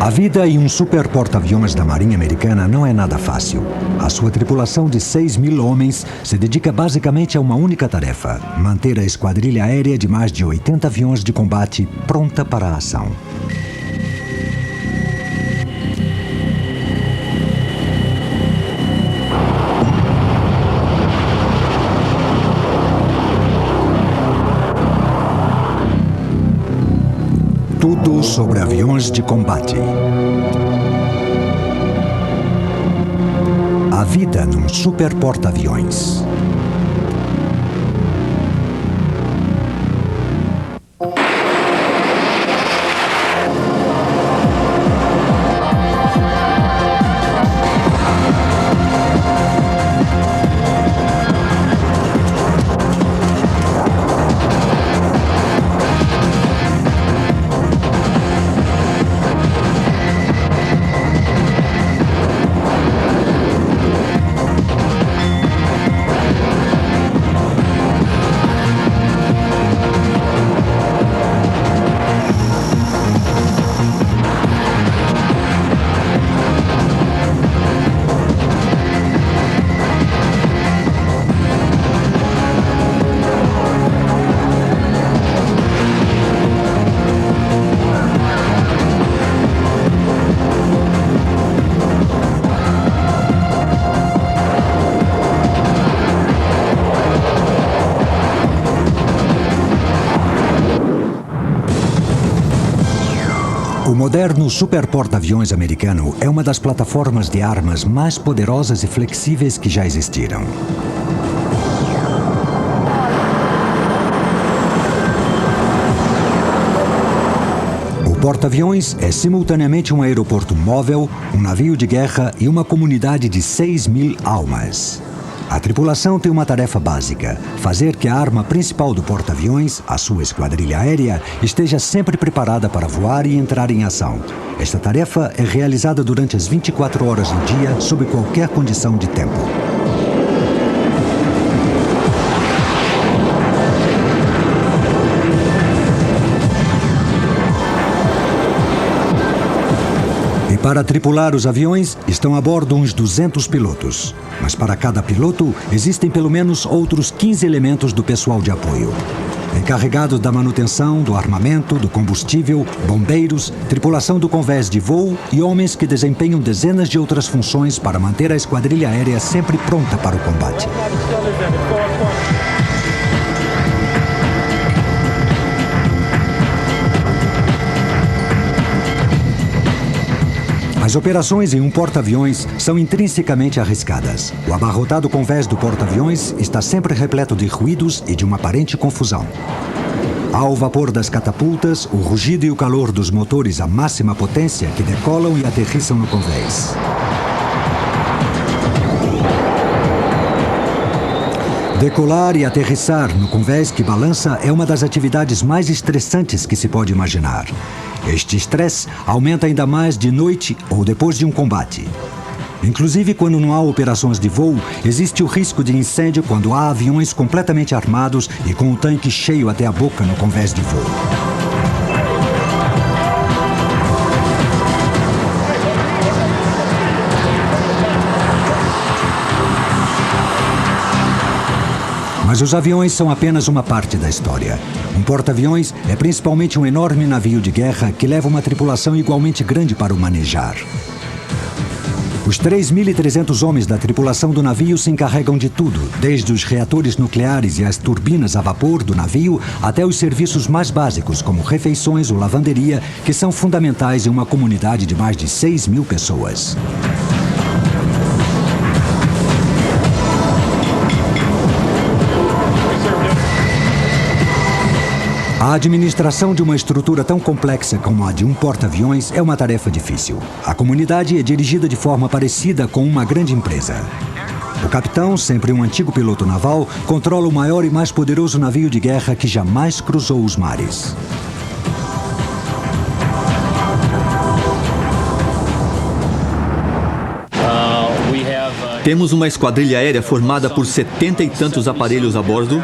A vida em um super porta-aviões da Marinha Americana não é nada fácil. A sua tripulação de 6.000 homens se dedica basicamente a uma única tarefa: manter a esquadrilha aérea de mais de 80 aviões de combate pronta para a ação. Tudo sobre aviões de combate. A vida num super porta-aviões. O moderno super porta-aviões americano é uma das plataformas de armas mais poderosas e flexíveis que já existiram. O porta-aviões é simultaneamente um aeroporto móvel, um navio de guerra e uma comunidade de 6.000 almas. A tripulação tem uma tarefa básica: fazer que a arma principal do porta-aviões, a sua esquadrilha aérea, esteja sempre preparada para voar e entrar em ação. Esta tarefa é realizada durante as 24 horas do dia, sob qualquer condição de tempo. Para tripular os aviões, estão a bordo uns 200 pilotos. Mas para cada piloto, existem pelo menos outros 15 elementos do pessoal de apoio. Encarregados da manutenção, do armamento, do combustível, bombeiros, tripulação do convés de voo e homens que desempenham dezenas de outras funções para manter a esquadrilha aérea sempre pronta para o combate. As operações em um porta-aviões são intrinsecamente arriscadas. O abarrotado convés do porta-aviões está sempre repleto de ruídos e de uma aparente confusão. Há o vapor das catapultas, o rugido e o calor dos motores à máxima potência que decolam e aterrissam no convés. Decolar e aterrissar no convés que balança é uma das atividades mais estressantes que se pode imaginar. Este estresse aumenta ainda mais de noite ou depois de um combate. Inclusive, quando não há operações de voo, existe o risco de incêndio quando há aviões completamente armados e com o tanque cheio até a boca no convés de voo. Mas os aviões são apenas uma parte da história. Um porta-aviões é principalmente um enorme navio de guerra que leva uma tripulação igualmente grande para o manejar. Os 3.300 homens da tripulação do navio se encarregam de tudo, desde os reatores nucleares e as turbinas a vapor do navio até os serviços mais básicos, como refeições ou lavanderia, que são fundamentais em uma comunidade de mais de 6.000 pessoas. A administração de uma estrutura tão complexa como a de um porta-aviões é uma tarefa difícil. A comunidade é dirigida de forma parecida com uma grande empresa. O capitão, sempre um antigo piloto naval, controla o maior e mais poderoso navio de guerra que jamais cruzou os mares. Temos uma esquadrilha aérea formada por 70 e tantos aparelhos a bordo,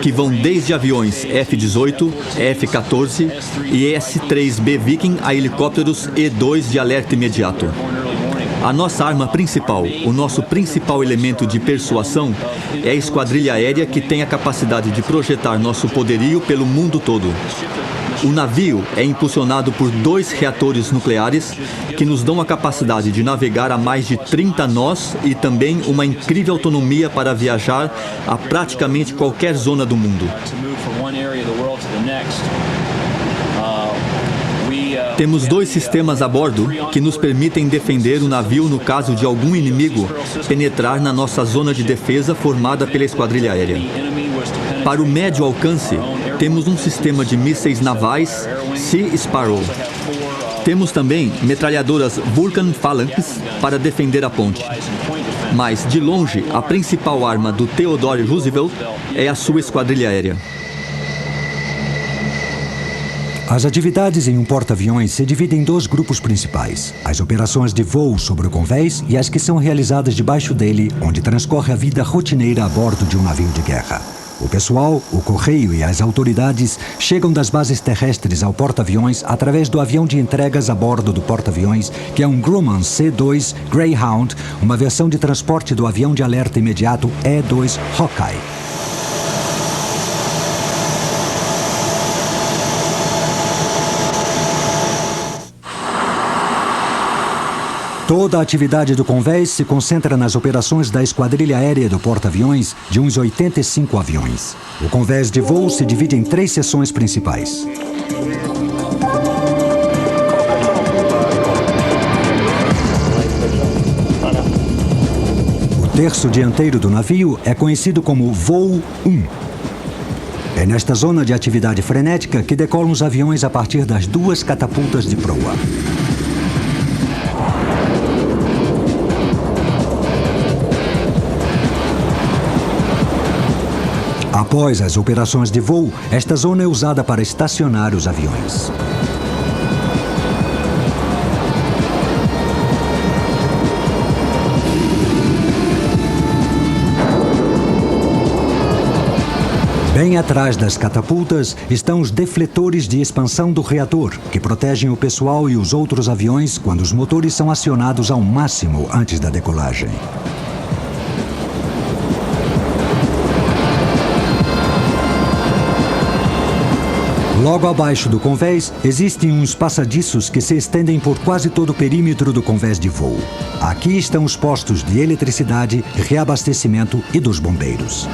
que vão desde aviões F-18, F-14 e S-3B Viking a helicópteros E-2 de alerta imediato. A nossa arma principal, o nosso principal elemento de persuasão, é a esquadrilha aérea que tem a capacidade de projetar nosso poderio pelo mundo todo. O navio é impulsionado por 2 reatores nucleares que nos dão a capacidade de navegar a mais de 30 nós e também uma incrível autonomia para viajar a praticamente qualquer zona do mundo. Temos 2 sistemas a bordo que nos permitem defender o navio no caso de algum inimigo penetrar na nossa zona de defesa formada pela esquadrilha aérea. Para o médio alcance, temos um sistema de mísseis navais Sea Sparrow. Temos também metralhadoras Vulcan Phalanx para defender a ponte. Mas, de longe, a principal arma do Theodore Roosevelt é a sua esquadrilha aérea. As atividades em um porta-aviões se dividem em 2 grupos principais: as operações de voo sobre o convés e as que são realizadas debaixo dele, onde transcorre a vida rotineira a bordo de um navio de guerra. O pessoal, o correio e as autoridades chegam das bases terrestres ao porta-aviões através do avião de entregas a bordo do porta-aviões, que é um Grumman C-2 Greyhound, uma versão de transporte do avião de alerta imediato E-2 Hawkeye. Toda a atividade do convés se concentra nas operações da esquadrilha aérea do porta-aviões de uns 85 aviões. O convés de voo se divide em 3 seções principais. O terço dianteiro do navio é conhecido como Voo 1. É nesta zona de atividade frenética que decolam os aviões a partir das 2 catapultas de proa. Após as operações de voo, esta zona é usada para estacionar os aviões. Bem atrás das catapultas estão os defletores de expansão do reator, que protegem o pessoal e os outros aviões quando os motores são acionados ao máximo antes da decolagem. Logo abaixo do convés, existem uns passadiços que se estendem por quase todo o perímetro do convés de voo. Aqui estão os postos de eletricidade, reabastecimento e dos bombeiros.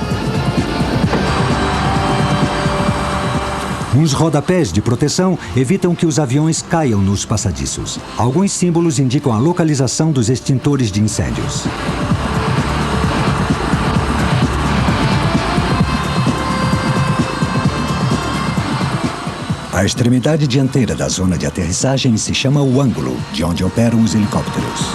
Uns rodapés de proteção evitam que os aviões caiam nos passadiços. Alguns símbolos indicam a localização dos extintores de incêndios. A extremidade dianteira da zona de aterrissagem se chama o ângulo, de onde operam os helicópteros.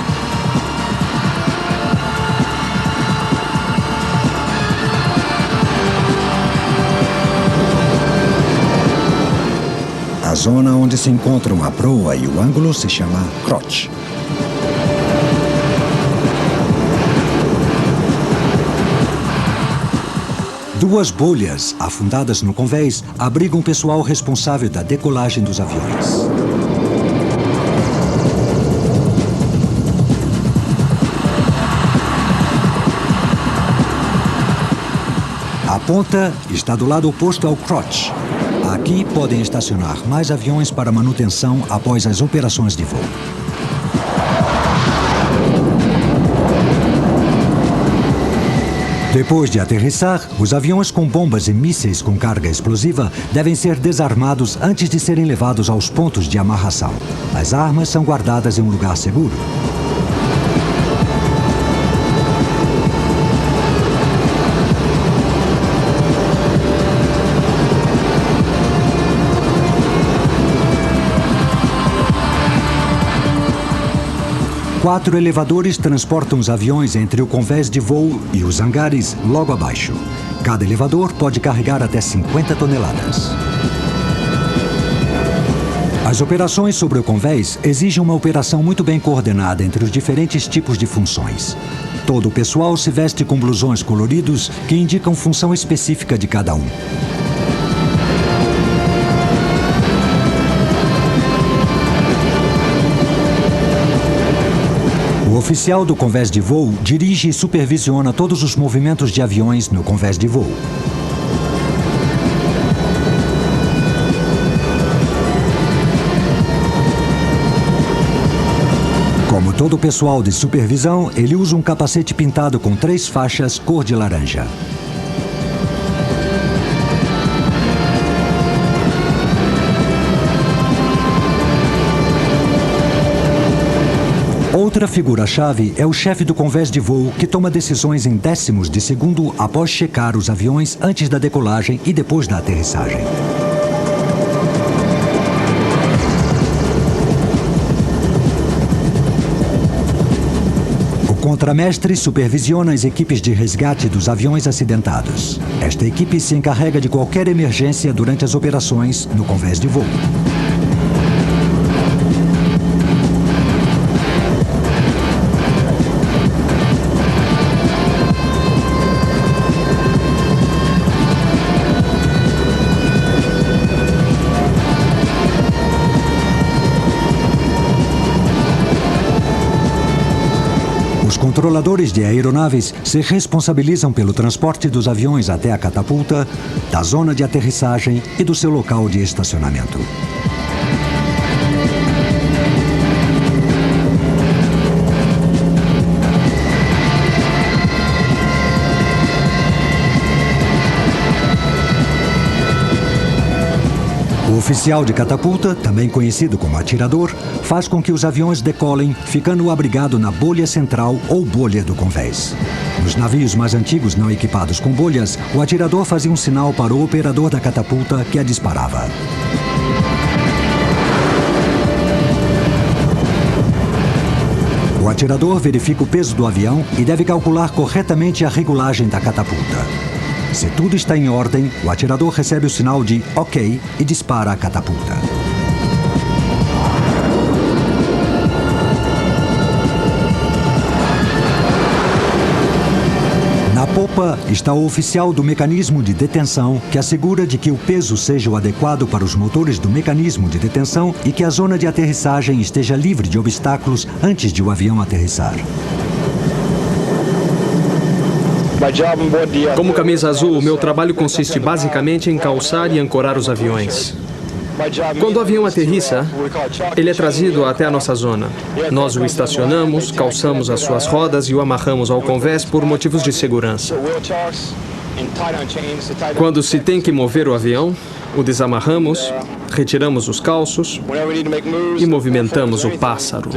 A zona onde se encontram a proa e o ângulo se chama crotch. Duas bolhas, afundadas no convés, abrigam o pessoal responsável da decolagem dos aviões. A ponta está do lado oposto ao crotch. Aqui podem estacionar mais aviões para manutenção após as operações de voo. Depois de aterrissar, os aviões com bombas e mísseis com carga explosiva devem ser desarmados antes de serem levados aos pontos de amarração. As armas são guardadas em um lugar seguro. Quatro elevadores transportam os aviões entre o convés de voo e os hangares logo abaixo. Cada elevador pode carregar até 50 toneladas. As operações sobre o convés exigem uma operação muito bem coordenada entre os diferentes tipos de funções. Todo o pessoal se veste com blusões coloridos que indicam função específica de cada um. O oficial do convés de voo dirige e supervisiona todos os movimentos de aviões no convés de voo. Como todo o pessoal de supervisão, ele usa um capacete pintado com 3 faixas cor de laranja. Outra figura-chave é o chefe do convés de voo, que toma decisões em décimos de segundo após checar os aviões antes da decolagem e depois da aterrissagem. O contramestre supervisiona as equipes de resgate dos aviões acidentados. Esta equipe se encarrega de qualquer emergência durante as operações no convés de voo. Os controladores de aeronaves se responsabilizam pelo transporte dos aviões até a catapulta, da zona de aterrissagem e do seu local de estacionamento. O oficial de catapulta, também conhecido como atirador, faz com que os aviões decolem, ficando abrigado na bolha central ou bolha do convés. Nos navios mais antigos não equipados com bolhas, o atirador fazia um sinal para o operador da catapulta que a disparava. O atirador verifica o peso do avião e deve calcular corretamente a regulagem da catapulta. Se tudo está em ordem, o atirador recebe o sinal de OK e dispara a catapulta. Na popa está o oficial do mecanismo de detenção, que assegura de que o peso seja o adequado para os motores do mecanismo de detenção e que a zona de aterrissagem esteja livre de obstáculos antes de o avião aterrissar. Como camisa azul, o meu trabalho consiste basicamente em calçar e ancorar os aviões. Quando o avião aterrissa, ele é trazido até a nossa zona. Nós o estacionamos, calçamos as suas rodas e o amarramos ao convés por motivos de segurança. Quando se tem que mover o avião, o desamarramos, retiramos os calços e movimentamos o pássaro.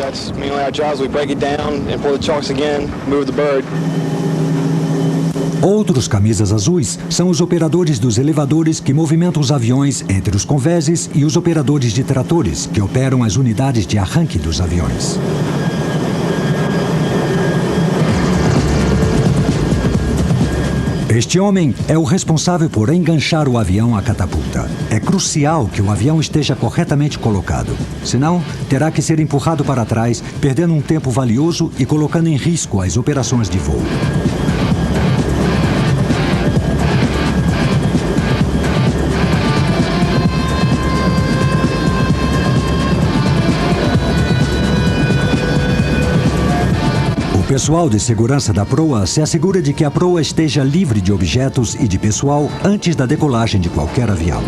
Outros camisas azuis são os operadores dos elevadores que movimentam os aviões entre os convéses e os operadores de tratores que operam as unidades de arranque dos aviões. Este homem é o responsável por enganchar o avião à catapulta. É crucial que o avião esteja corretamente colocado. Senão, terá que ser empurrado para trás, perdendo um tempo valioso e colocando em risco as operações de voo. O pessoal de segurança da proa se assegura de que a proa esteja livre de objetos e de pessoal antes da decolagem de qualquer avião.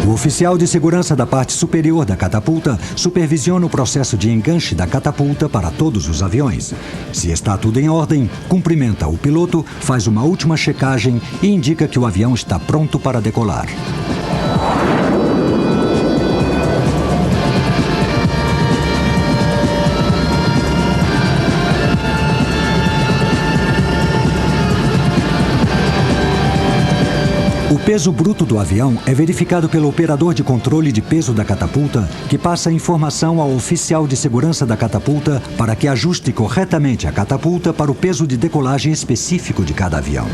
O oficial de segurança da parte superior da catapulta supervisiona o processo de enganche da catapulta para todos os aviões. Se está tudo em ordem, cumprimenta o piloto, faz uma última checagem e indica que o avião está pronto para decolar. O peso bruto do avião é verificado pelo operador de controle de peso da catapulta, que passa a informação ao oficial de segurança da catapulta para que ajuste corretamente a catapulta para o peso de decolagem específico de cada avião.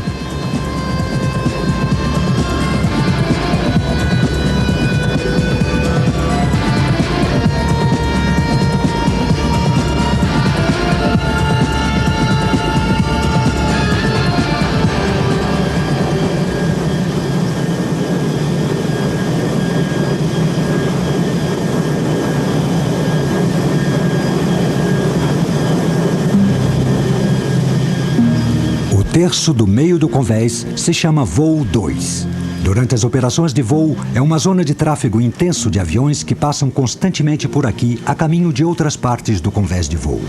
terço do meio do convés se chama Voo 2. Durante as operações de voo, é uma zona de tráfego intenso de aviões que passam constantemente por aqui a caminho de outras partes do convés de voo.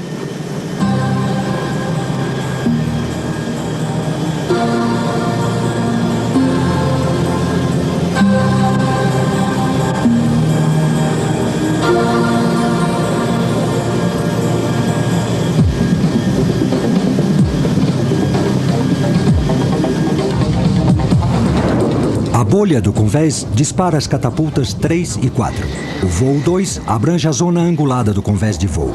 A bolha do convés dispara as catapultas 3 e 4. O voo 2 abrange a zona angulada do convés de voo.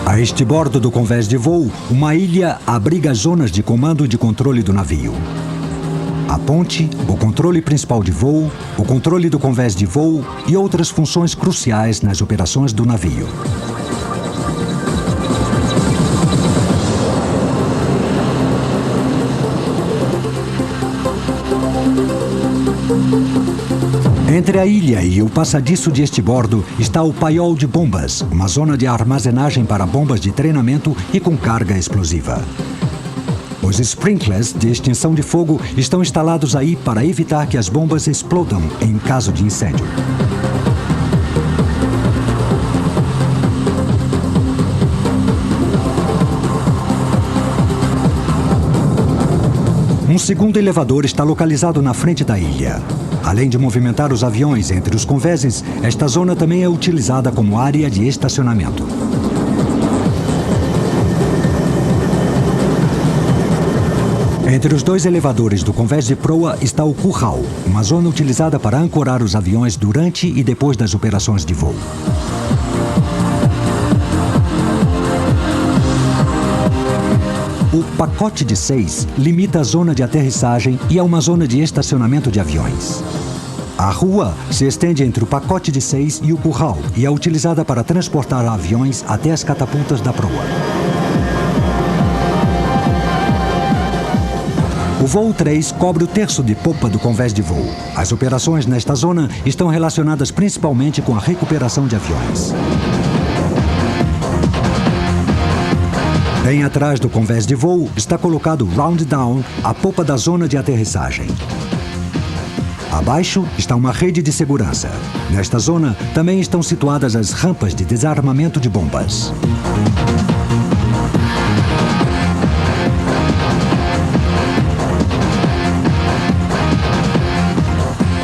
A este bordo do convés de voo, uma ilha abriga as zonas de comando e de controle do navio. A ponte, o controle principal de voo, o controle do convés de voo e outras funções cruciais nas operações do navio. Entre a ilha e o passadiço de este bordo está o paiol de bombas, uma zona de armazenagem para bombas de treinamento e com carga explosiva. Os sprinklers de extinção de fogo estão instalados aí para evitar que as bombas explodam em caso de incêndio. Um segundo elevador está localizado na frente da ilha. Além de movimentar os aviões entre os convéses, esta zona também é utilizada como área de estacionamento. Entre os dois elevadores do convés de proa está o curral, uma zona utilizada para ancorar os aviões durante e depois das operações de voo. O pacote de 6 limita a zona de aterrissagem e é uma zona de estacionamento de aviões. A rua se estende entre o pacote de 6 e o curral e é utilizada para transportar aviões até as catapultas da proa. O voo 3 cobre o terço de popa do convés de voo. As operações nesta zona estão relacionadas principalmente com a recuperação de aviões. Bem atrás do convés de voo está colocado Round Down, a popa da zona de aterrissagem. Abaixo está uma rede de segurança. Nesta zona também estão situadas as rampas de desarmamento de bombas.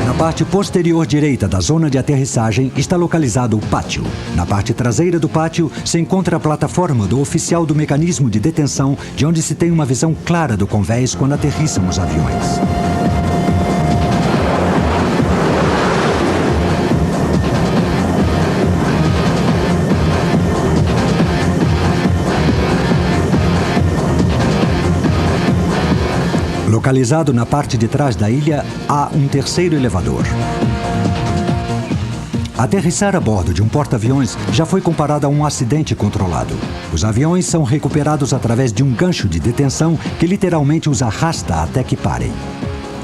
Na parte posterior direita da zona de aterrissagem está localizado o pátio. Na parte traseira do pátio se encontra a plataforma do oficial do mecanismo de detenção, de onde se tem uma visão clara do convés quando aterrissam os aviões. Localizado na parte de trás da ilha, há um terceiro elevador. Aterrissar a bordo de um porta-aviões já foi comparado a um acidente controlado. Os aviões são recuperados através de um gancho de detenção que literalmente os arrasta até que parem.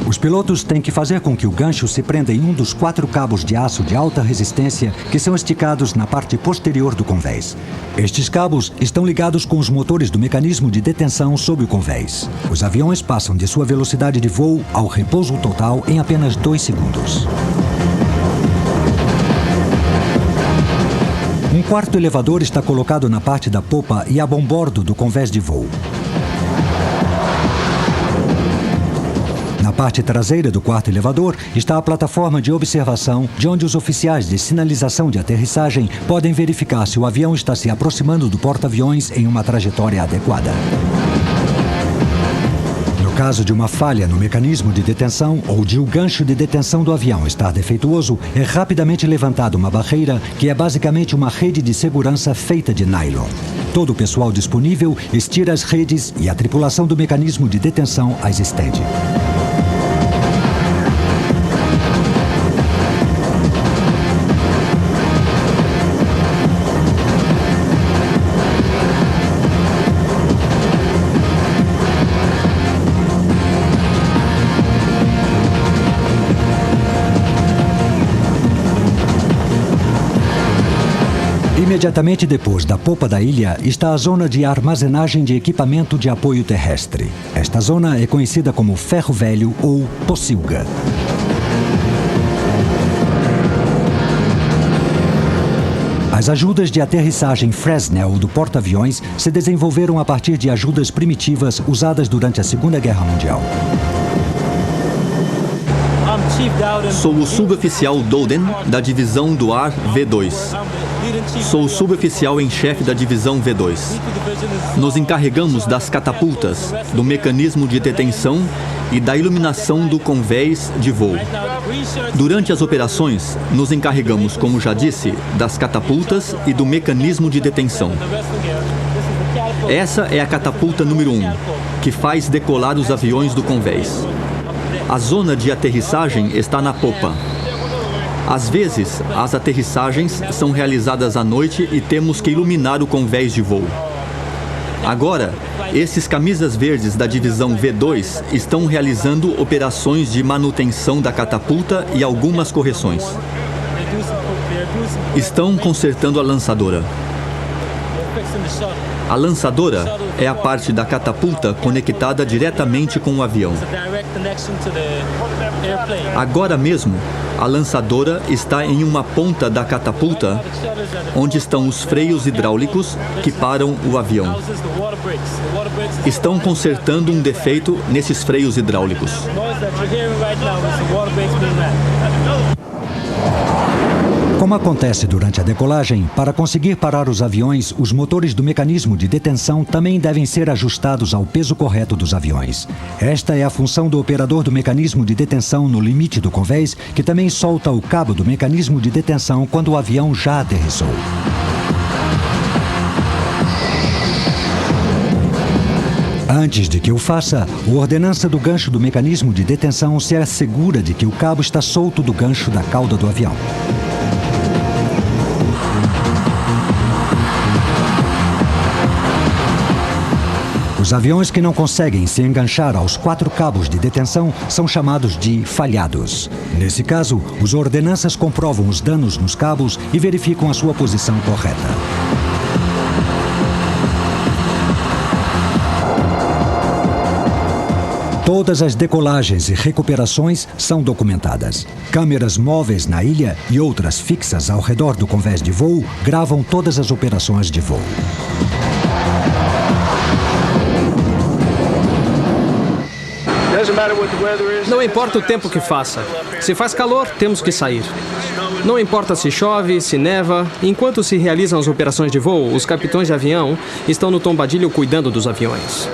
Os pilotos têm que fazer com que o gancho se prenda em um dos 4 cabos de aço de alta resistência que são esticados na parte posterior do convés. Estes cabos estão ligados com os motores do mecanismo de detenção sob o convés. Os aviões passam de sua velocidade de voo ao repouso total em apenas 2 segundos. Um quarto elevador está colocado na parte da popa e a bombordo do convés de voo. Na parte traseira do quarto elevador está a plataforma de observação, de onde os oficiais de sinalização de aterrissagem podem verificar se o avião está se aproximando do porta-aviões em uma trajetória adequada. No caso de uma falha no mecanismo de detenção ou de o gancho de detenção do avião estar defeituoso, é rapidamente levantada uma barreira que é basicamente uma rede de segurança feita de nylon. Todo o pessoal disponível estira as redes e a tripulação do mecanismo de detenção as estende. Imediatamente depois da popa da ilha está a zona de armazenagem de equipamento de apoio terrestre. Esta zona é conhecida como Ferro Velho ou Pocilga. As ajudas de aterrissagem Fresnel do porta-aviões se desenvolveram a partir de ajudas primitivas usadas durante a Segunda Guerra Mundial. Sou o suboficial Dowden, da Divisão do Ar V2. Sou o suboficial em chefe da Divisão V2. Nos encarregamos das catapultas, do mecanismo de detenção e da iluminação do convés de voo. Durante as operações, nos encarregamos, como já disse, das catapultas e do mecanismo de detenção. Essa é a catapulta número 1, que faz decolar os aviões do convés. A zona de aterrissagem está na popa. Às vezes, as aterrissagens são realizadas à noite e temos que iluminar o convés de voo. Agora, esses camisas verdes da divisão V2 estão realizando operações de manutenção da catapulta e algumas correções. Estão consertando a lançadora. A lançadora é a parte da catapulta conectada diretamente com o avião. Agora mesmo, a lançadora está em uma ponta da catapulta, onde estão os freios hidráulicos que param o avião. Estão consertando um defeito nesses freios hidráulicos. Como acontece durante a decolagem, para conseguir parar os aviões, os motores do mecanismo de detenção também devem ser ajustados ao peso correto dos aviões. Esta é a função do operador do mecanismo de detenção no limite do convés, que também solta o cabo do mecanismo de detenção quando o avião já aterrissou. Antes de que o faça, o ordenança do gancho do mecanismo de detenção se assegura de que o cabo está solto do gancho da cauda do avião. Os aviões que não conseguem se enganchar aos 4 cabos de detenção são chamados de falhados. Nesse caso, os ordenanças comprovam os danos nos cabos e verificam a sua posição correta. Todas as decolagens e recuperações são documentadas. Câmeras móveis na ilha e outras fixas ao redor do convés de voo gravam todas as operações de voo. Não importa o tempo que faça. Se faz calor, temos que sair. Não importa se chove, se neva. Enquanto se realizam as operações de voo, os capitães de avião estão no tombadilho cuidando dos aviões.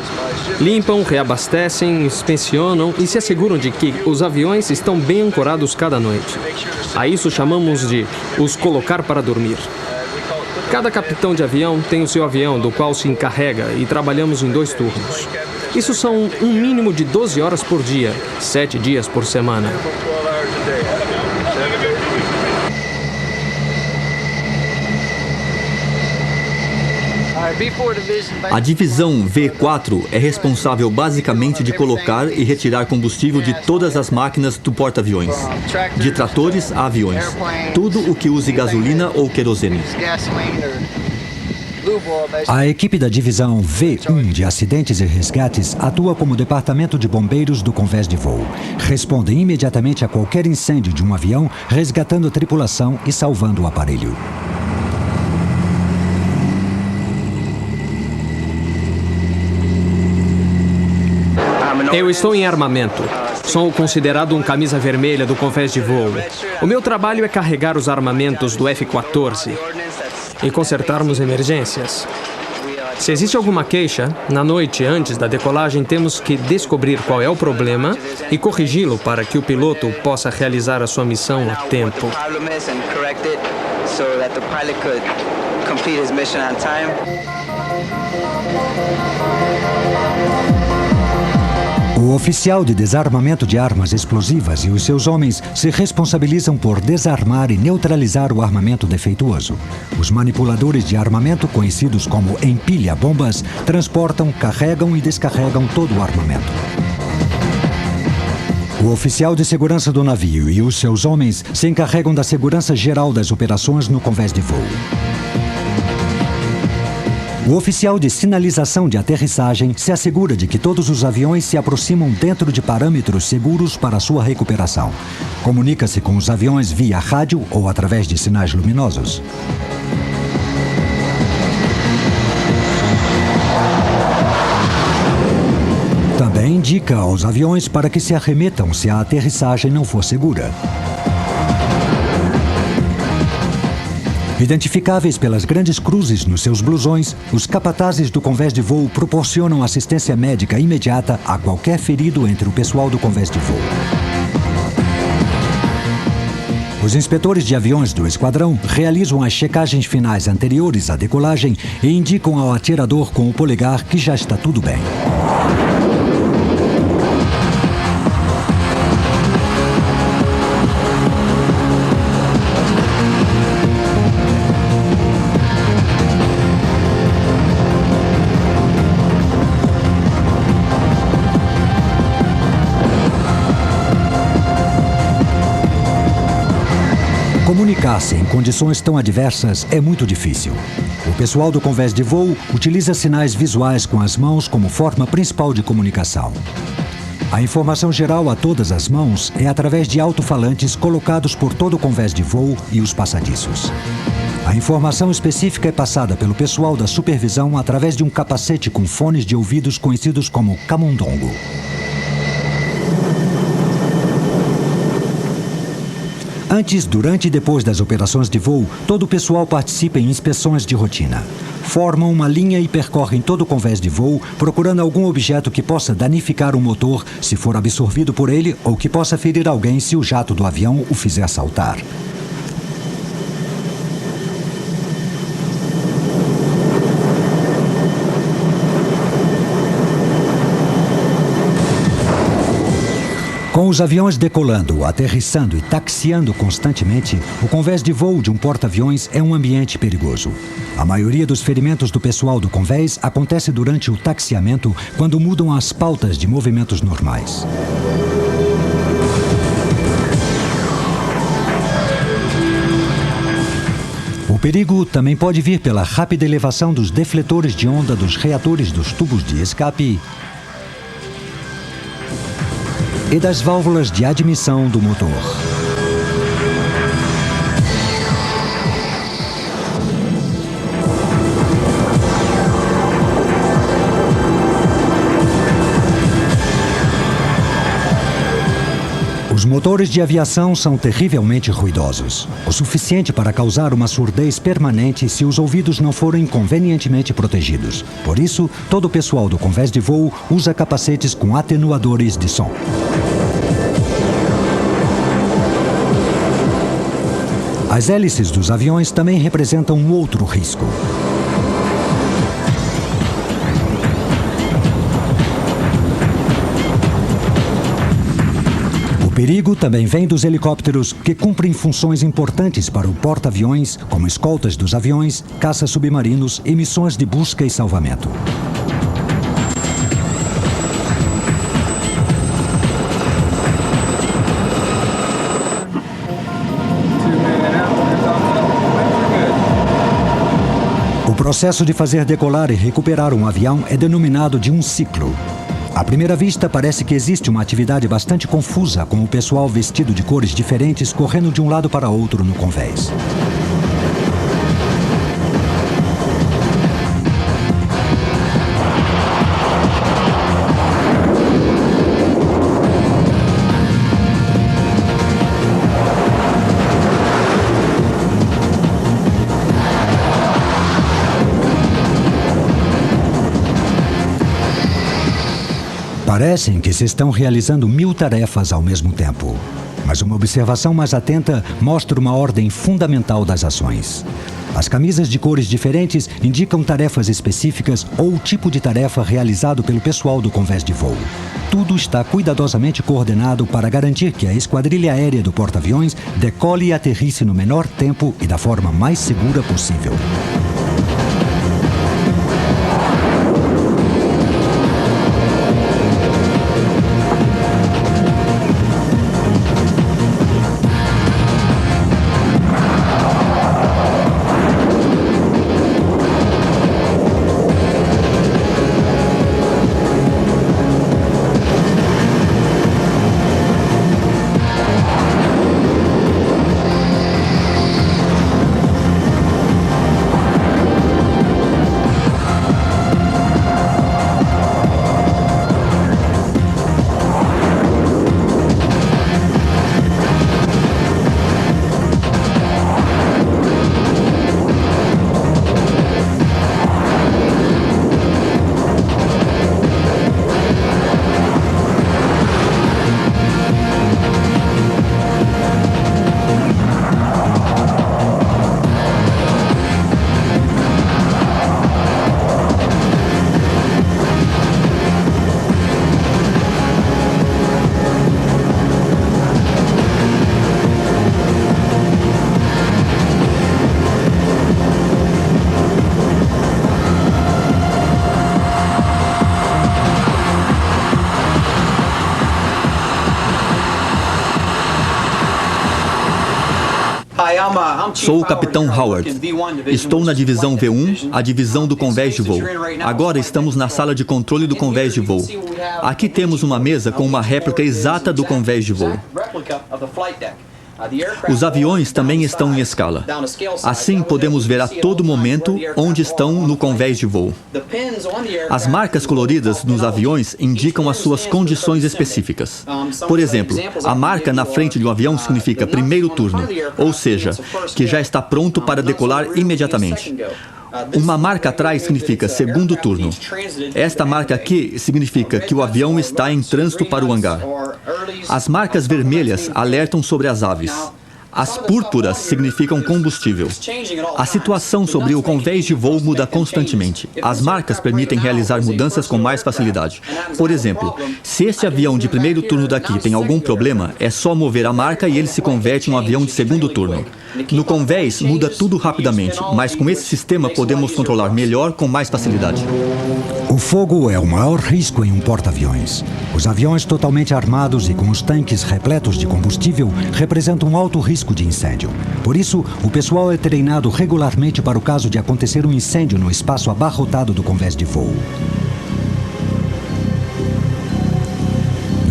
Limpam, reabastecem, inspecionam e se asseguram de que os aviões estão bem ancorados cada noite. A isso chamamos de os colocar para dormir. Cada capitão de avião tem o seu avião, do qual se encarrega, e trabalhamos em 2 turnos. Isso são um mínimo de 12 horas por dia, 7 dias por semana. A divisão V4 é responsável basicamente de colocar e retirar combustível de todas as máquinas do porta-aviões, de tratores a aviões, tudo o que use gasolina ou querosene. A equipe da divisão V1 de acidentes e resgates atua como departamento de bombeiros do convés de voo. Respondem imediatamente a qualquer incêndio de um avião, resgatando a tripulação e salvando o aparelho. Eu estou em armamento. Sou considerado um camisa vermelha do convés de voo. O meu trabalho é carregar os armamentos do F-14 e consertarmos emergências. Se existe alguma queixa, na noite antes da decolagem temos que descobrir qual é o problema e corrigi-lo para que o piloto possa realizar a sua missão a tempo. O oficial de desarmamento de armas explosivas e os seus homens se responsabilizam por desarmar e neutralizar o armamento defeituoso. Os manipuladores de armamento, conhecidos como empilha-bombas, transportam, carregam e descarregam todo o armamento. O oficial de segurança do navio e os seus homens se encarregam da segurança geral das operações no convés de voo. O oficial de sinalização de aterrissagem se assegura de que todos os aviões se aproximam dentro de parâmetros seguros para sua recuperação. Comunica-se com os aviões via rádio ou através de sinais luminosos. Também indica aos aviões para que se arremetam se a aterrissagem não for segura. Identificáveis pelas grandes cruzes nos seus blusões, os capatazes do convés de voo proporcionam assistência médica imediata a qualquer ferido entre o pessoal do convés de voo. Os inspetores de aviões do esquadrão realizam as checagens finais anteriores à decolagem e indicam ao atirador com o polegar que já está tudo bem. Comunicar-se em condições tão adversas é muito difícil. O pessoal do convés de voo utiliza sinais visuais com as mãos como forma principal de comunicação. A informação geral a todas as mãos é através de alto-falantes colocados por todo o convés de voo e os passadiços. A informação específica é passada pelo pessoal da supervisão através de um capacete com fones de ouvidos conhecidos como camundongo. Antes, durante e depois das operações de voo, todo o pessoal participa em inspeções de rotina. Formam uma linha e percorrem todo o convés de voo, procurando algum objeto que possa danificar o motor se for absorvido por ele ou que possa ferir alguém se o jato do avião o fizer saltar. Com os aviões decolando, aterrissando e taxiando constantemente, o convés de voo de um porta-aviões é um ambiente perigoso. A maioria dos ferimentos do pessoal do convés acontece durante o taxiamento, quando mudam as pautas de movimentos normais. O perigo também pode vir pela rápida elevação dos defletores de onda dos reatores dos tubos de escape e das válvulas de admissão do motor. Os motores de aviação são terrivelmente ruidosos, o suficiente para causar uma surdez permanente se os ouvidos não forem convenientemente protegidos. Por isso, todo o pessoal do convés de voo usa capacetes com atenuadores de som. As hélices dos aviões também representam um outro risco. O perigo também vem dos helicópteros, que cumprem funções importantes para o porta-aviões, como escoltas dos aviões, caças submarinos e missões de busca e salvamento. O processo de fazer decolar e recuperar um avião é denominado de um ciclo. À primeira vista, parece que existe uma atividade bastante confusa, com o pessoal vestido de cores diferentes correndo de um lado para outro no convés. Parecem que se estão realizando 1000 tarefas ao mesmo tempo. Mas uma observação mais atenta mostra uma ordem fundamental das ações. As camisas de cores diferentes indicam tarefas específicas ou o tipo de tarefa realizado pelo pessoal do convés de voo. Tudo está cuidadosamente coordenado para garantir que a esquadrilha aérea do porta-aviões decole e aterrisse no menor tempo e da forma mais segura possível. Sou o Capitão Howard. Estou na divisão V1, a divisão do convés de voo. Agora estamos na sala de controle do convés de voo. Aqui temos uma mesa com uma réplica exata do convés de voo. Os aviões também estão em escala. Assim, podemos ver a todo momento onde estão no convés de voo. As marcas coloridas nos aviões indicam as suas condições específicas. Por exemplo, a marca na frente de um avião significa primeiro turno, ou seja, que já está pronto para decolar imediatamente. Uma marca atrás significa segundo turno. Esta marca aqui significa que o avião está em trânsito para o hangar. As marcas vermelhas alertam sobre as aves. As púrpuras significam combustível. A situação sobre o convés de voo muda constantemente. As marcas permitem realizar mudanças com mais facilidade. Por exemplo, se este avião de primeiro turno daqui tem algum problema, é só mover a marca e ele se converte em um avião de segundo turno. No convés, muda tudo rapidamente, mas com esse sistema podemos controlar melhor com mais facilidade. O fogo é o maior risco em um porta-aviões. Os aviões totalmente armados e com os tanques repletos de combustível representam um alto risco de incêndio. Por isso, o pessoal é treinado regularmente para o caso de acontecer um incêndio no espaço abarrotado do convés de voo.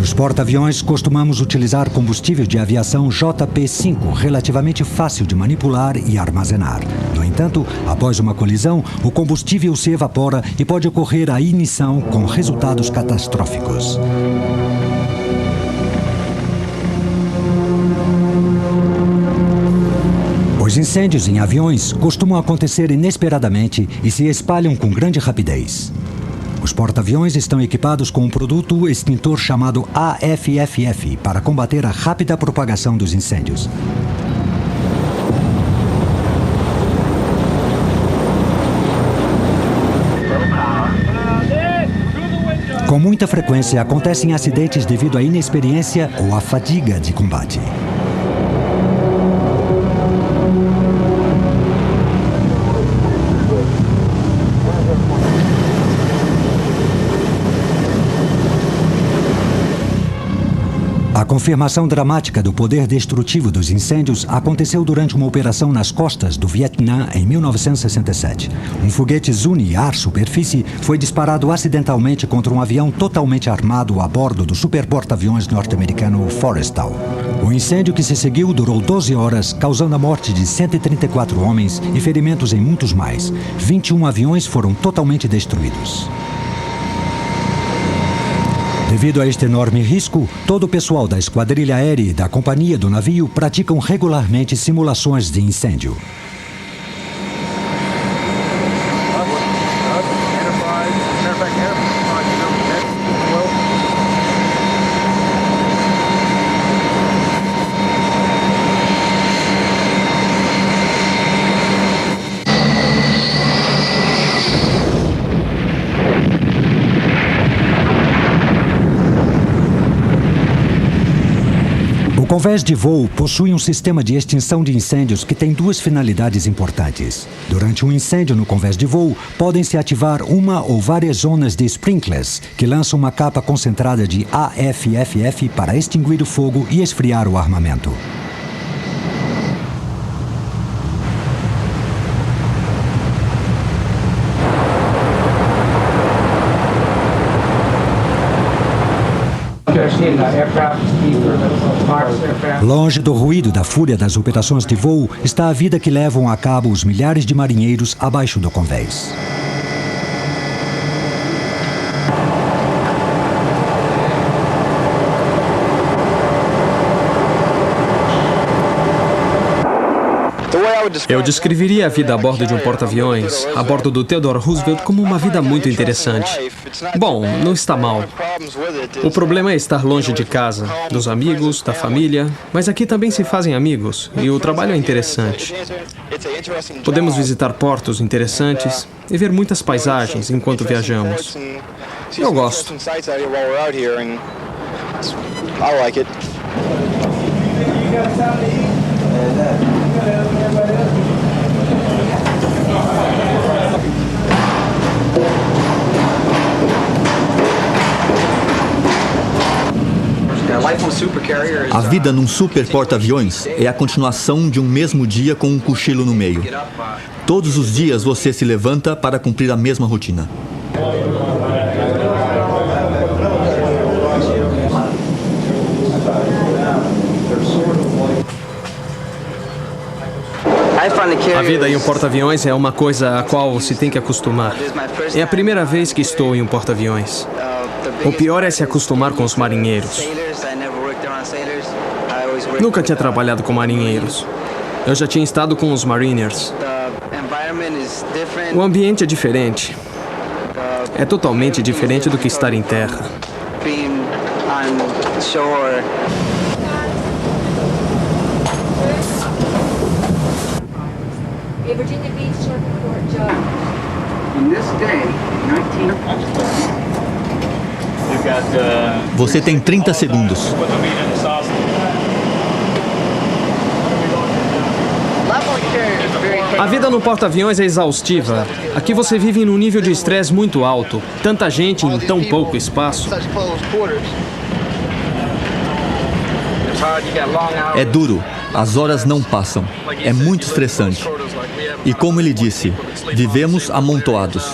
Nos porta-aviões, costumamos utilizar combustível de aviação JP5, relativamente fácil de manipular e armazenar. No entanto, após uma colisão, o combustível se evapora e pode ocorrer a ignição com resultados catastróficos. Os incêndios em aviões costumam acontecer inesperadamente e se espalham com grande rapidez. Os porta-aviões estão equipados com um produto extintor chamado AFFF para combater a rápida propagação dos incêndios. Com muita frequência acontecem acidentes devido à inexperiência ou à fadiga de combate. A confirmação dramática do poder destrutivo dos incêndios aconteceu durante uma operação nas costas do Vietnã em 1967. Um foguete Zuni ar-superfície foi disparado acidentalmente contra um avião totalmente armado a bordo do superporta-aviões norte-americano Forrestal. O incêndio que se seguiu durou 12 horas, causando a morte de 134 homens e ferimentos em muitos mais. 21 aviões foram totalmente destruídos. Devido a este enorme risco, todo o pessoal da esquadrilha aérea e da companhia do navio praticam regularmente simulações de incêndio. O convés de voo possui um sistema de extinção de incêndios que tem duas finalidades importantes. Durante um incêndio no convés de voo, podem-se ativar uma ou várias zonas de sprinklers, que lançam uma capa concentrada de AFFF para extinguir o fogo e esfriar o armamento. Longe do ruído da fúria das operações de voo está a vida que levam a cabo os milhares de marinheiros abaixo do convés. Eu descreveria a vida a bordo de um porta-aviões, a bordo do Theodore Roosevelt, como uma vida muito interessante. Bom, não está mal. O problema é estar longe de casa, dos amigos, da família, mas aqui também se fazem amigos e o trabalho é interessante. Podemos visitar portos interessantes e ver muitas paisagens enquanto viajamos. Eu gosto. A vida num super porta-aviões é a continuação de um mesmo dia com um cochilo no meio. Todos os dias você se levanta para cumprir a mesma rotina. A vida em um porta-aviões é uma coisa a qual se tem que acostumar. É a primeira vez que estou em um porta-aviões. O pior é se acostumar com os marinheiros. Nunca tinha trabalhado com marinheiros. Eu já tinha estado com os mariners. O ambiente é diferente. É totalmente diferente do que estar em terra. Virginia Beach Circuit Court judge. On this day, 19... Você tem 30 segundos. A vida no porta-aviões é exaustiva. Aqui você vive num nível de estresse muito alto. Tanta gente em tão pouco espaço. É duro. As horas não passam. É muito estressante. E como ele disse, vivemos amontoados.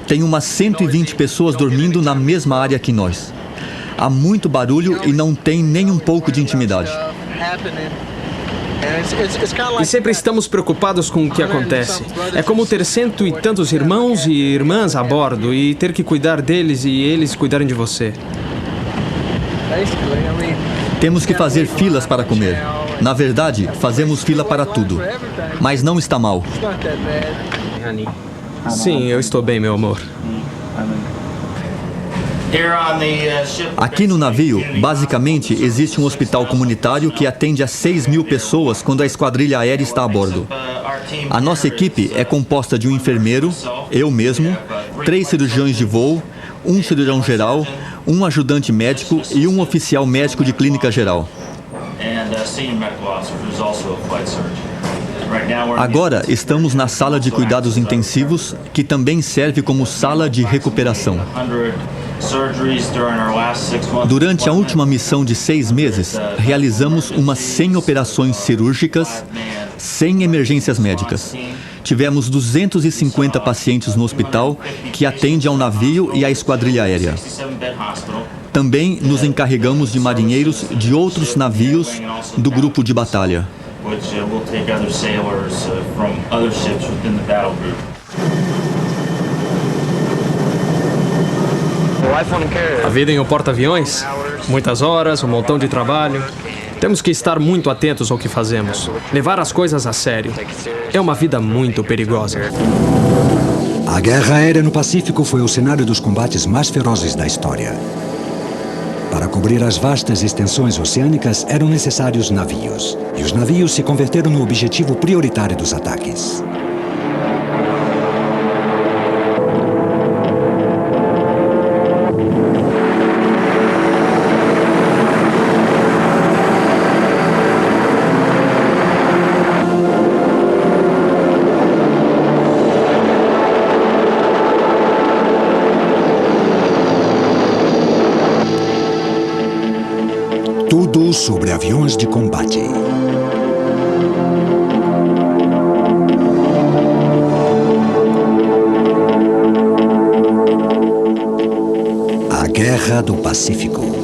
Tem umas 120 pessoas dormindo na mesma área que nós. Há muito barulho e não tem nem um pouco de intimidade. E sempre estamos preocupados com o que acontece. É como ter 100 e tantos irmãos e irmãs a bordo e ter que cuidar deles e eles cuidarem de você. Temos que fazer filas para comer. Na verdade, fazemos fila para tudo. Mas não está mal. Sim, eu estou bem, meu amor. Aqui no navio, basicamente, existe um hospital comunitário que atende a 6.000 pessoas quando a esquadrilha aérea está a bordo. A nossa equipe é composta de um enfermeiro, eu mesmo, 3 cirurgiões de voo, um cirurgião geral, um ajudante médico e um oficial médico de clínica geral. Agora estamos na sala de cuidados intensivos, que também serve como sala de recuperação. Durante a última missão de 6 meses, realizamos umas 100 operações cirúrgicas, 100 emergências médicas. Tivemos 250 pacientes no hospital que atende ao navio e à esquadrilha aérea. Também nos encarregamos de marinheiros de outros navios do grupo de batalha. A vida em um porta-aviões? Muitas horas, um montão de trabalho. Temos que estar muito atentos ao que fazemos. Levar as coisas a sério. É uma vida muito perigosa. A guerra aérea no Pacífico foi o cenário dos combates mais ferozes da história. Para cobrir as vastas extensões oceânicas, eram necessários navios. E os navios se converteram no objetivo prioritário dos ataques. Tudo sobre aviões de combate. A Guerra do Pacífico.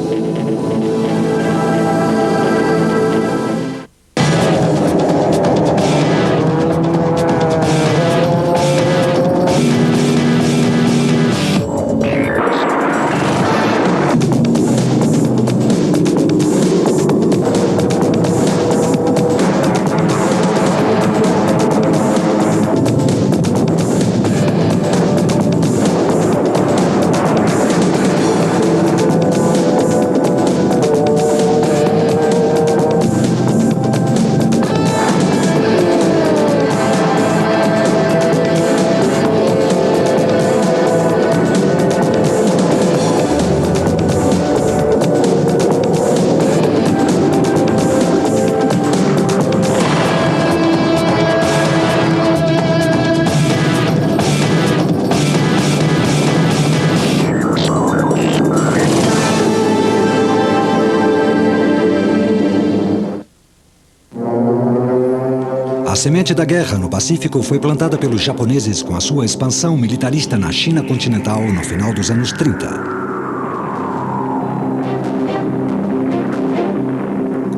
A semente da guerra no Pacífico foi plantada pelos japoneses com a sua expansão militarista na China continental no final dos anos 30.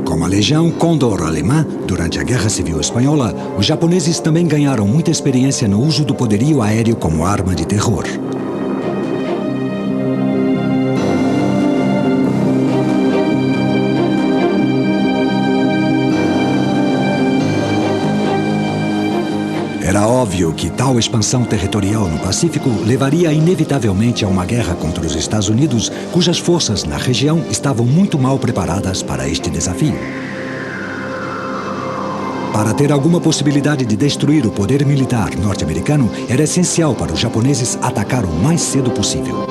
Com a Legião Condor alemã, durante a Guerra Civil Espanhola, os japoneses também ganharam muita experiência no uso do poderio aéreo como arma de terror. Era óbvio que tal expansão territorial no Pacífico levaria inevitavelmente a uma guerra contra os Estados Unidos, cujas forças na região estavam muito mal preparadas para este desafio. Para ter alguma possibilidade de destruir o poder militar norte-americano, era essencial para os japoneses atacar o mais cedo possível.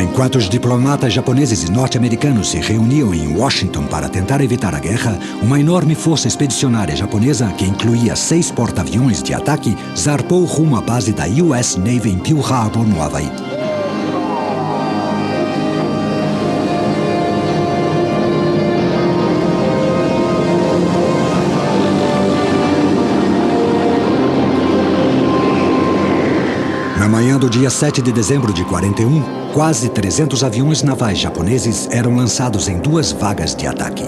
Enquanto os diplomatas japoneses e norte-americanos se reuniam em Washington para tentar evitar a guerra, uma enorme força expedicionária japonesa, que incluía 6 porta-aviões de ataque, zarpou rumo à base da US Navy em Pearl Harbor, no Havaí. Na manhã do dia 7 de dezembro de 41, quase 300 aviões navais japoneses eram lançados em 2 vagas de ataque.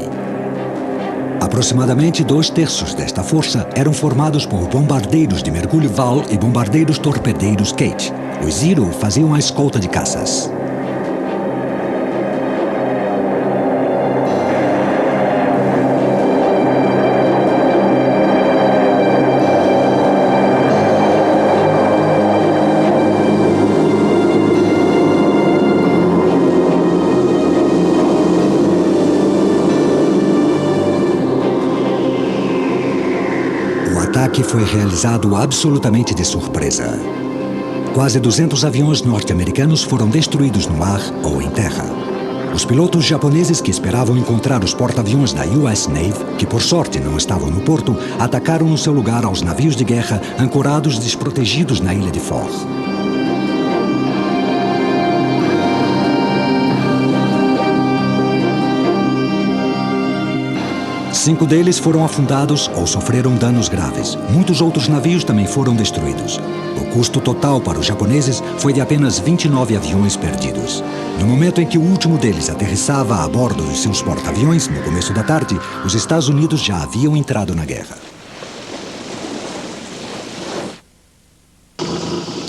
Aproximadamente 2/3 desta força eram formados por bombardeiros de mergulho Val e bombardeiros torpedeiros Kate. Os Zero faziam a escolta de caças. O ataque foi realizado absolutamente de surpresa. Quase 200 aviões norte-americanos foram destruídos no ar ou em terra. Os pilotos japoneses que esperavam encontrar os porta-aviões da US Navy, que por sorte não estavam no porto, atacaram no seu lugar aos navios de guerra ancorados desprotegidos na ilha de Fort. Cinco deles foram afundados ou sofreram danos graves. Muitos outros navios também foram destruídos. O custo total para os japoneses foi de apenas 29 aviões perdidos. No momento em que o último deles aterrissava a bordo dos seus porta-aviões, no começo da tarde, os Estados Unidos já haviam entrado na guerra.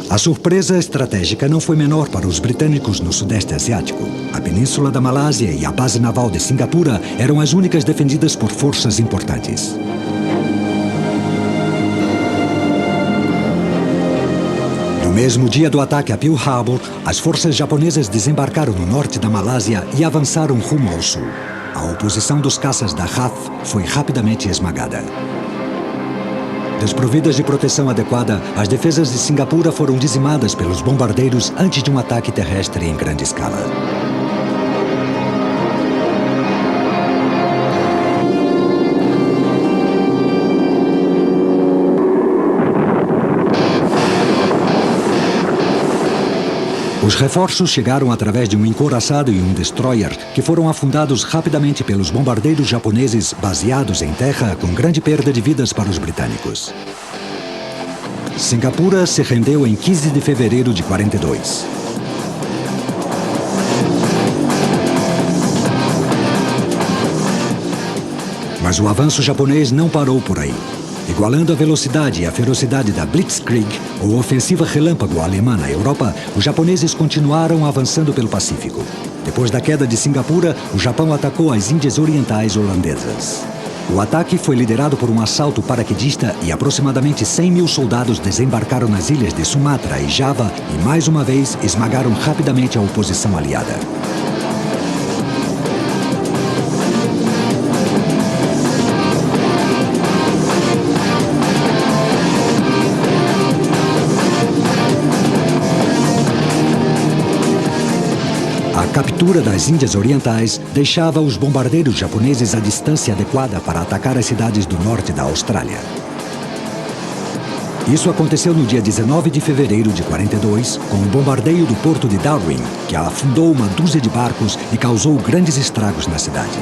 A surpresa estratégica não foi menor para os britânicos no Sudeste Asiático. A Península da Malásia e a base naval de Singapura eram as únicas defendidas por forças importantes. No mesmo dia do ataque a Pearl Harbor, as forças japonesas desembarcaram no norte da Malásia e avançaram rumo ao sul. A oposição dos caças da RAF foi rapidamente esmagada. Desprovidas de proteção adequada, as defesas de Singapura foram dizimadas pelos bombardeiros antes de um ataque terrestre em grande escala. Os reforços chegaram através de um encouraçado e um destroyer, que foram afundados rapidamente pelos bombardeiros japoneses baseados em terra, com grande perda de vidas para os britânicos. Singapura se rendeu em 15 de fevereiro de 42. Mas o avanço japonês não parou por aí. Igualando a velocidade e a ferocidade da Blitzkrieg, ou ofensiva relâmpago alemã na Europa, os japoneses continuaram avançando pelo Pacífico. Depois da queda de Singapura, o Japão atacou as Índias Orientais holandesas. O ataque foi liderado por um assalto paraquedista e aproximadamente 100 mil soldados desembarcaram nas ilhas de Sumatra e Java e, mais uma vez, esmagaram rapidamente a oposição aliada. A captura das Índias Orientais deixava os bombardeiros japoneses à distância adequada para atacar as cidades do norte da Austrália. Isso aconteceu no dia 19 de fevereiro de 42, com um bombardeio do porto de Darwin, que afundou uma dúzia de barcos e causou grandes estragos na cidade.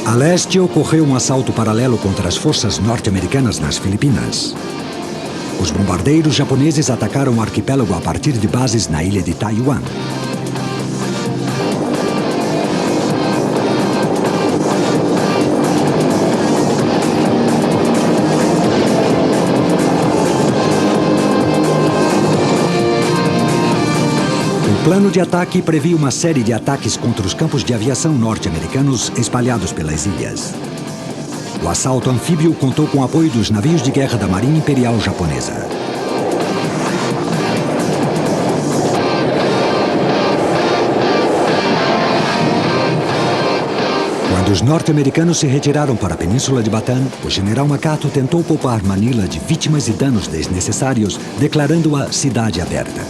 A leste ocorreu um assalto paralelo contra as forças norte-americanas nas Filipinas. Os bombardeiros japoneses atacaram o arquipélago a partir de bases na ilha de Taiwan. O plano de ataque previa uma série de ataques contra os campos de aviação norte-americanos espalhados pelas ilhas. O assalto anfíbio contou com o apoio dos navios de guerra da Marinha Imperial Japonesa. Quando os norte-americanos se retiraram para a Península de Bataan, o general MacArthur tentou poupar Manila de vítimas e danos desnecessários, declarando-a cidade aberta.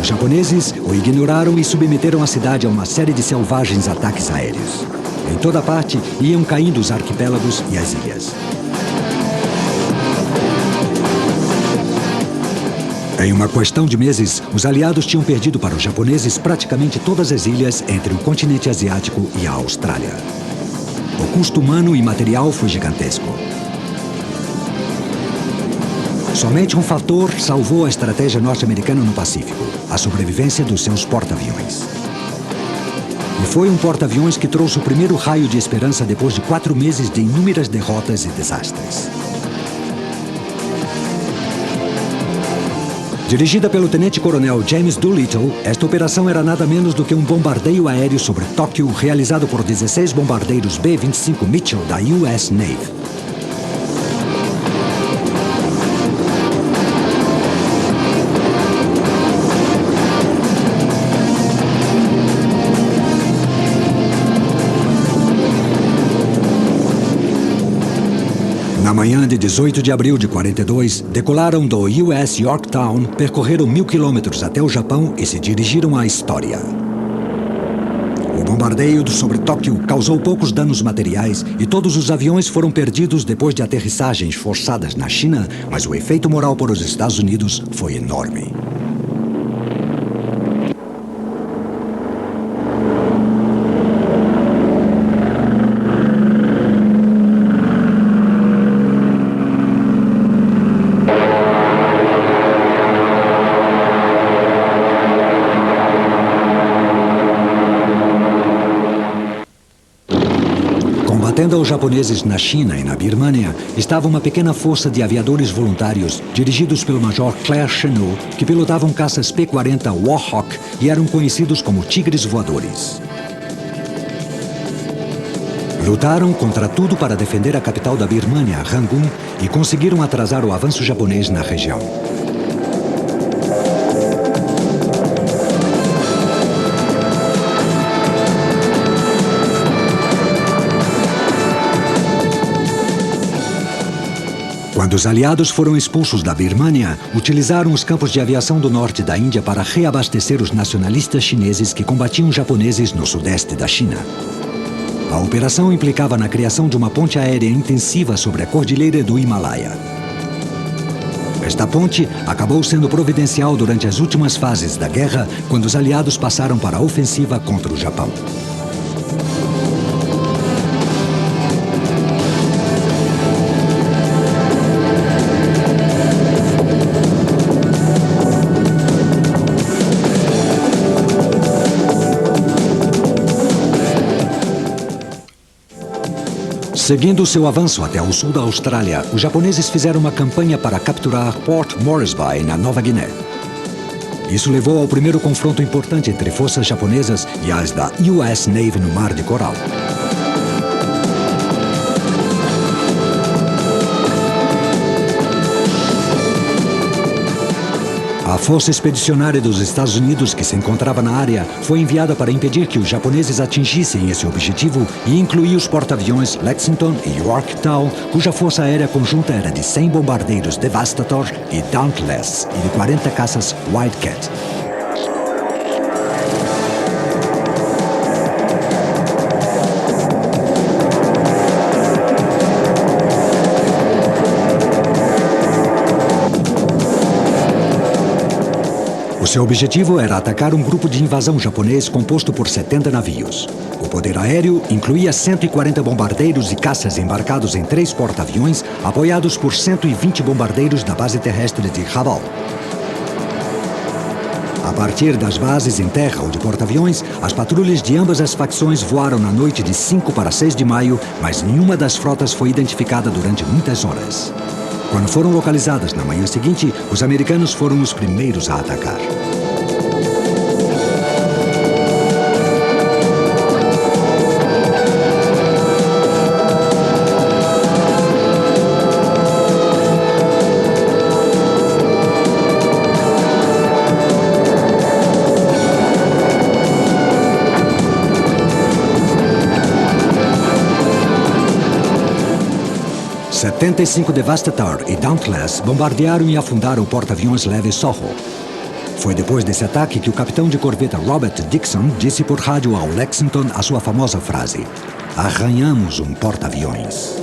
Os japoneses o ignoraram e submeteram a cidade a uma série de selvagens ataques aéreos. Em toda parte, iam caindo os arquipélagos e as ilhas. Em uma questão de meses, os aliados tinham perdido para os japoneses praticamente todas as ilhas entre o continente asiático e a Austrália. O custo humano e material foi gigantesco. Somente um fator salvou a estratégia norte-americana no Pacífico: a sobrevivência dos seus porta-aviões. E foi um porta-aviões que trouxe o primeiro raio de esperança depois de 4 meses de inúmeras derrotas e desastres. Dirigida pelo tenente-coronel James Doolittle, esta operação era nada menos do que um bombardeio aéreo sobre Tóquio realizado por 16 bombardeiros B-25 Mitchell da US Navy. Na manhã de 18 de abril de 42, decolaram do US Yorktown, percorreram 1000 quilômetros até o Japão e se dirigiram à história. O bombardeio sobre Tóquio causou poucos danos materiais e todos os aviões foram perdidos depois de aterrissagens forçadas na China, mas o efeito moral para os Estados Unidos foi enorme. Combatendo aos japoneses na China e na Birmânia, estava uma pequena força de aviadores voluntários dirigidos pelo Major Claire Chennault, que pilotavam caças P-40 Warhawk e eram conhecidos como Tigres Voadores. Lutaram contra tudo para defender a capital da Birmânia, Rangoon, e conseguiram atrasar o avanço japonês na região. Quando os aliados foram expulsos da Birmânia, utilizaram os campos de aviação do norte da Índia para reabastecer os nacionalistas chineses que combatiam japoneses no sudeste da China. A operação implicava na criação de uma ponte aérea intensiva sobre a cordilheira do Himalaia. Esta ponte acabou sendo providencial durante as últimas fases da guerra, quando os aliados passaram para a ofensiva contra o Japão. Seguindo seu avanço até o sul da Austrália, os japoneses fizeram uma campanha para capturar Port Moresby, na Nova Guiné. Isso levou ao primeiro confronto importante entre forças japonesas e as da US Navy no Mar de Coral. A força expedicionária dos Estados Unidos que se encontrava na área foi enviada para impedir que os japoneses atingissem esse objetivo e incluir os porta-aviões Lexington e Yorktown, cuja força aérea conjunta era de 100 bombardeiros Devastator e Dauntless e de 40 caças Wildcat. O seu objetivo era atacar um grupo de invasão japonês composto por 70 navios. O poder aéreo incluía 140 bombardeiros e caças embarcados em 3 porta-aviões, apoiados por 120 bombardeiros da base terrestre de Rabaul. A partir das bases em terra ou de porta-aviões, as patrulhas de ambas as facções voaram na noite de 5 para 6 de maio, mas nenhuma das frotas foi identificada durante muitas horas. Quando foram localizadas na manhã seguinte, os americanos foram os primeiros a atacar. Os 75 Devastator e Dauntless bombardearam e afundaram o porta-aviões leve Soho. Foi depois desse ataque que o capitão de corveta Robert Dixon disse por rádio ao Lexington a sua famosa frase: "Arranhamos um porta-aviões."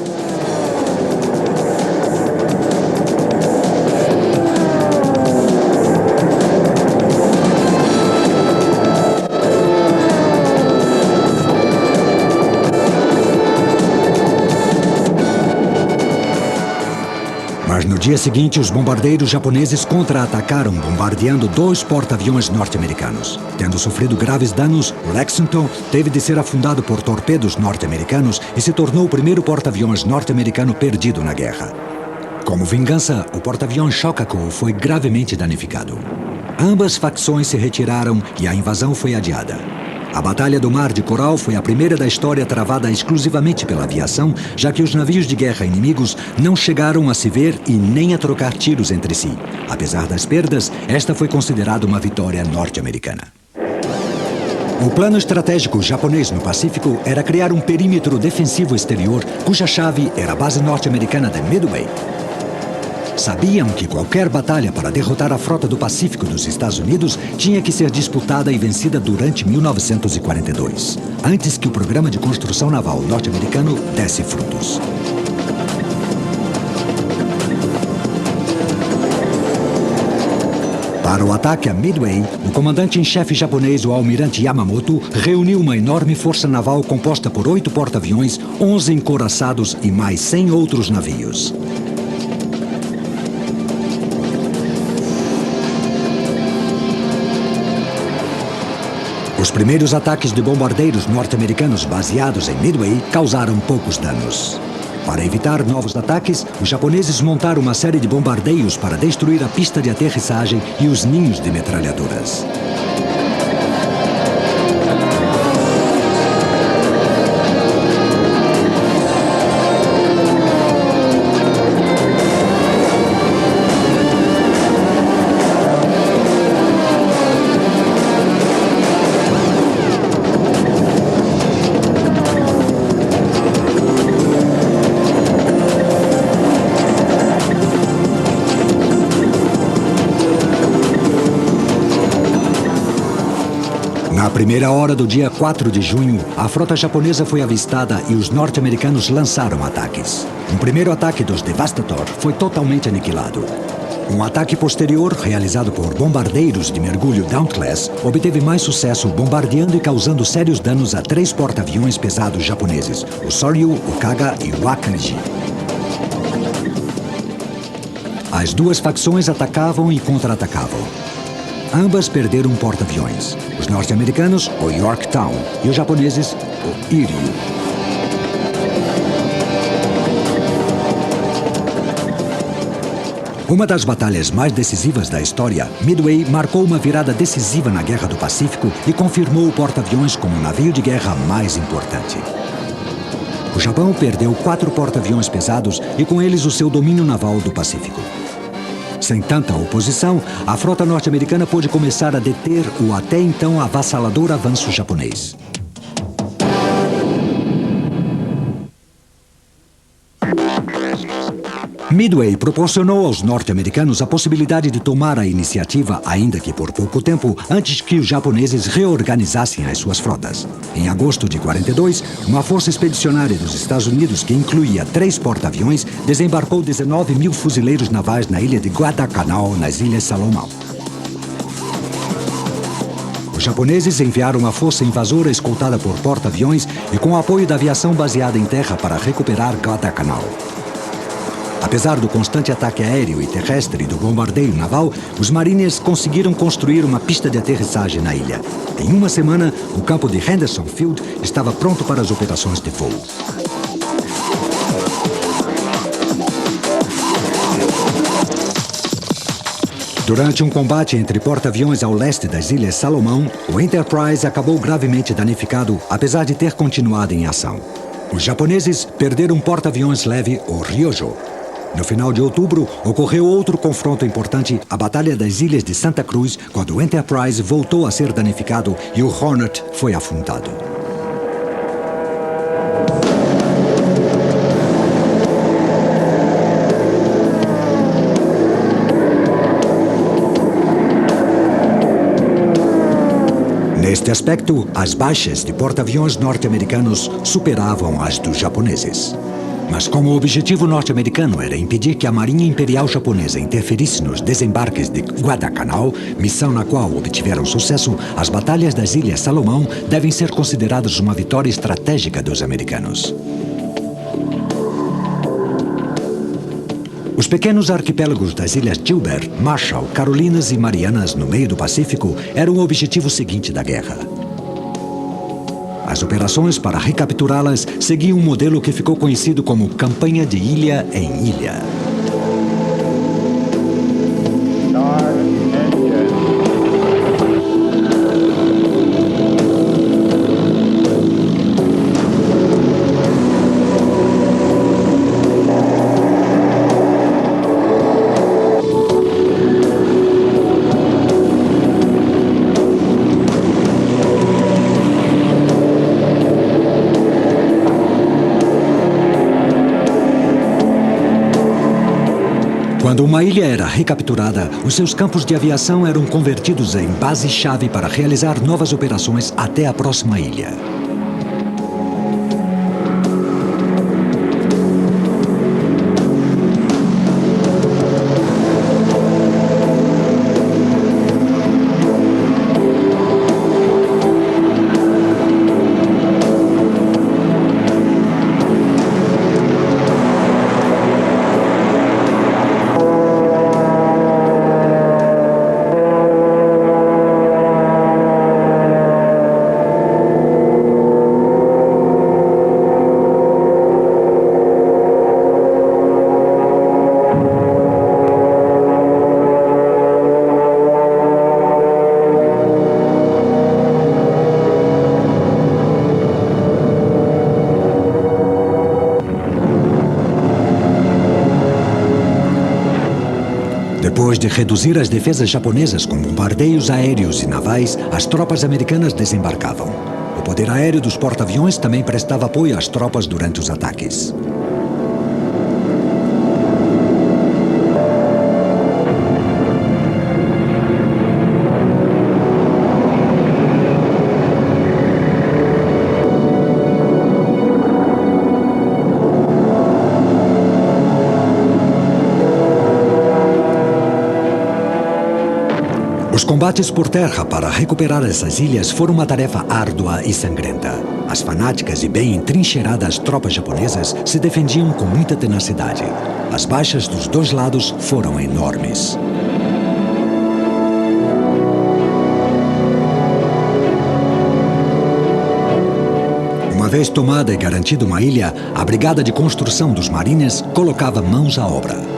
Mas no dia seguinte, os bombardeiros japoneses contra-atacaram, bombardeando 2 porta-aviões norte-americanos. Tendo sofrido graves danos, o Lexington teve de ser afundado por torpedos norte-americanos e se tornou o primeiro porta-aviões norte-americano perdido na guerra. Como vingança, o porta-aviões Shokaku foi gravemente danificado. Ambas facções se retiraram e a invasão foi adiada. A Batalha do Mar de Coral foi a primeira da história travada exclusivamente pela aviação, já que os navios de guerra inimigos não chegaram a se ver e nem a trocar tiros entre si. Apesar das perdas, esta foi considerada uma vitória norte-americana. O plano estratégico japonês no Pacífico era criar um perímetro defensivo exterior, cuja chave era a base norte-americana de Midway. Sabiam que qualquer batalha para derrotar a frota do Pacífico dos Estados Unidos tinha que ser disputada e vencida durante 1942, antes que o programa de construção naval norte-americano desse frutos. Para o ataque a Midway, o comandante-em-chefe japonês, o almirante Yamamoto, reuniu uma enorme força naval composta por 8 porta-aviões, 11 encouraçados e mais 100 outros navios. Os primeiros ataques de bombardeiros norte-americanos baseados em Midway causaram poucos danos. Para evitar novos ataques, os japoneses montaram uma série de bombardeios para destruir a pista de aterrissagem e os ninhos de metralhadoras. Na primeira hora do dia 4 de junho, a frota japonesa foi avistada e os norte-americanos lançaram ataques. Um primeiro ataque dos Devastator foi totalmente aniquilado. Um ataque posterior, realizado por bombardeiros de mergulho Dauntless, obteve mais sucesso, bombardeando e causando sérios danos a 3 porta-aviões pesados japoneses, o Soryu, o Kaga e o Akanji. As duas facções atacavam e contra-atacavam. Ambas perderam um porta-aviões. Os norte-americanos, o Yorktown, e os japoneses, o Iryu. Uma das batalhas mais decisivas da história, Midway marcou uma virada decisiva na Guerra do Pacífico e confirmou o porta-aviões como o navio de guerra mais importante. O Japão perdeu 4 porta-aviões pesados e com eles o seu domínio naval do Pacífico. Sem tanta oposição, a frota norte-americana pôde começar a deter o até então avassalador avanço japonês. Midway proporcionou aos norte-americanos a possibilidade de tomar a iniciativa, ainda que por pouco tempo, antes que os japoneses reorganizassem as suas frotas. Em agosto de 42, uma força expedicionária dos Estados Unidos, que incluía 3 porta-aviões, desembarcou 19 mil fuzileiros navais na ilha de Guadalcanal, nas Ilhas Salomão. Os japoneses enviaram uma força invasora escoltada por porta-aviões e com o apoio da aviação baseada em terra para recuperar Guadalcanal. Apesar do constante ataque aéreo e terrestre e do bombardeio naval, os Marines conseguiram construir uma pista de aterrissagem na ilha. Em uma semana, o campo de Henderson Field estava pronto para as operações de voo. Durante um combate entre porta-aviões ao leste das Ilhas Salomão, o Enterprise acabou gravemente danificado, apesar de ter continuado em ação. Os japoneses perderam um porta-aviões leve, o Ryojo. No final de outubro, ocorreu outro confronto importante, a Batalha das Ilhas de Santa Cruz, quando o Enterprise voltou a ser danificado e o Hornet foi afundado. Neste aspecto, as baixas de porta-aviões norte-americanos superavam as dos japoneses. Mas como o objetivo norte-americano era impedir que a Marinha Imperial Japonesa interferisse nos desembarques de Guadalcanal, missão na qual obtiveram sucesso, as batalhas das Ilhas Salomão devem ser consideradas uma vitória estratégica dos americanos. Os pequenos arquipélagos das Ilhas Gilbert, Marshall, Carolinas e Marianas no meio do Pacífico eram o objetivo seguinte da guerra. As operações para recapturá-las seguiam um modelo que ficou conhecido como Campanha de Ilha em Ilha. Quando uma ilha era recapturada, os seus campos de aviação eram convertidos em base-chave para realizar novas operações até a próxima ilha. Depois de reduzir as defesas japonesas com bombardeios aéreos e navais, as tropas americanas desembarcavam. O poder aéreo dos porta-aviões também prestava apoio às tropas durante os ataques. Os combates por terra para recuperar essas ilhas foram uma tarefa árdua e sangrenta. As fanáticas e bem entrincheiradas tropas japonesas se defendiam com muita tenacidade. As baixas dos dois lados foram enormes. Uma vez tomada e garantida uma ilha, a Brigada de Construção dos Marines colocava mãos à obra.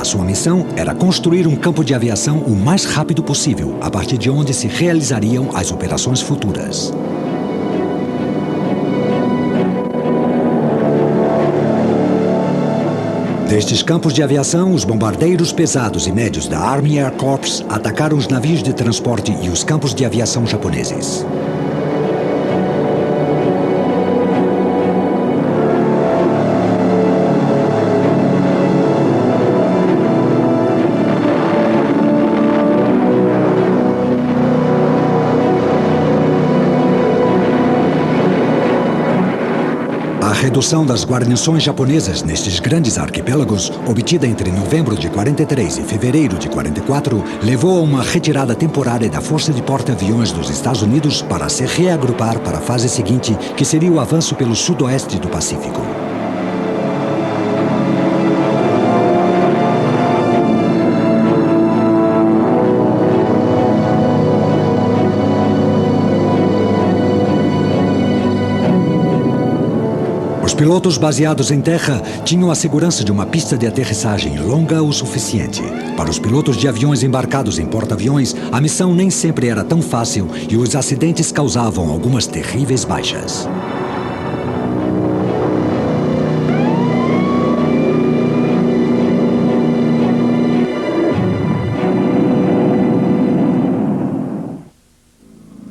A sua missão era construir um campo de aviação o mais rápido possível, a partir de onde se realizariam as operações futuras. Destes campos de aviação, os bombardeiros pesados e médios da Army Air Corps atacaram os navios de transporte e os campos de aviação japoneses. A redução das guarnições japonesas nestes grandes arquipélagos, obtida entre novembro de 43 e fevereiro de 44, levou a uma retirada temporária da Força de Porta-Aviões dos Estados Unidos para se reagrupar para a fase seguinte, que seria o avanço pelo sudoeste do Pacífico. Os pilotos baseados em terra tinham a segurança de uma pista de aterrissagem longa o suficiente. Para os pilotos de aviões embarcados em porta-aviões, a missão nem sempre era tão fácil e os acidentes causavam algumas terríveis baixas.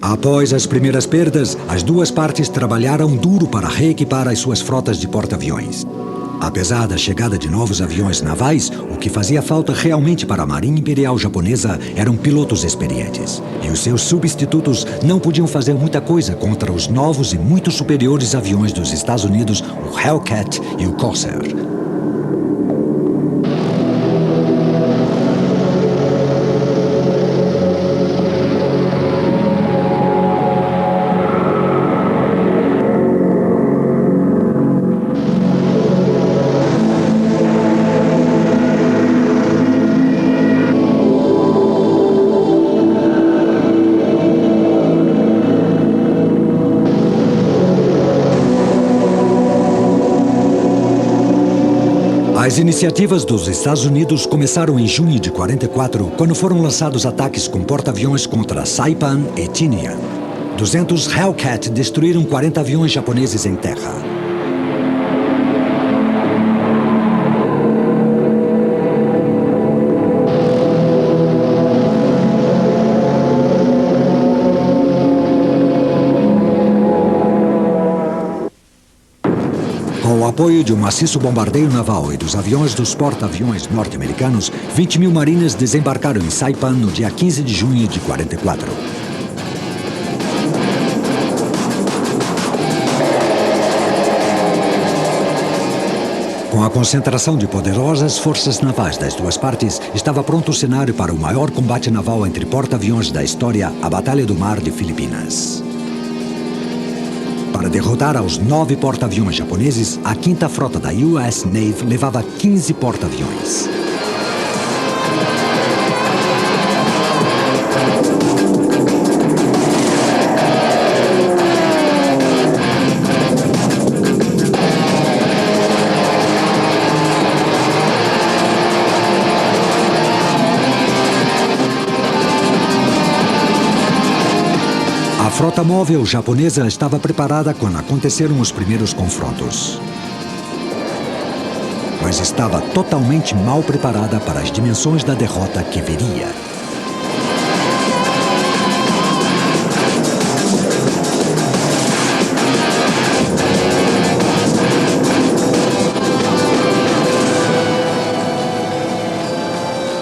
Após as primeiras perdas, as duas partes trabalharam duro para reequipar as suas frotas de porta-aviões. Apesar da chegada de novos aviões navais, o que fazia falta realmente para a Marinha Imperial Japonesa eram pilotos experientes. E os seus substitutos não podiam fazer muita coisa contra os novos e muito superiores aviões dos Estados Unidos, o Hellcat e o Corsair. As iniciativas dos Estados Unidos começaram em junho de 44, quando foram lançados ataques com porta-aviões contra Saipan e Tinian. 200 Hellcat destruíram 40 aviões japoneses em terra. Com o apoio de um maciço bombardeio naval e dos aviões dos porta-aviões norte-americanos, 20 mil marines desembarcaram em Saipan no dia 15 de junho de 44. Com a concentração de poderosas forças navais das duas partes, estava pronto o cenário para o maior combate naval entre porta-aviões da história, a Batalha do Mar de Filipinas. Para derrotar aos 9 porta-aviões japoneses, a 5ª Frota da US Navy levava 15 porta-aviões. A frota móvel japonesa estava preparada quando aconteceram os primeiros confrontos. Mas estava totalmente mal preparada para as dimensões da derrota que viria.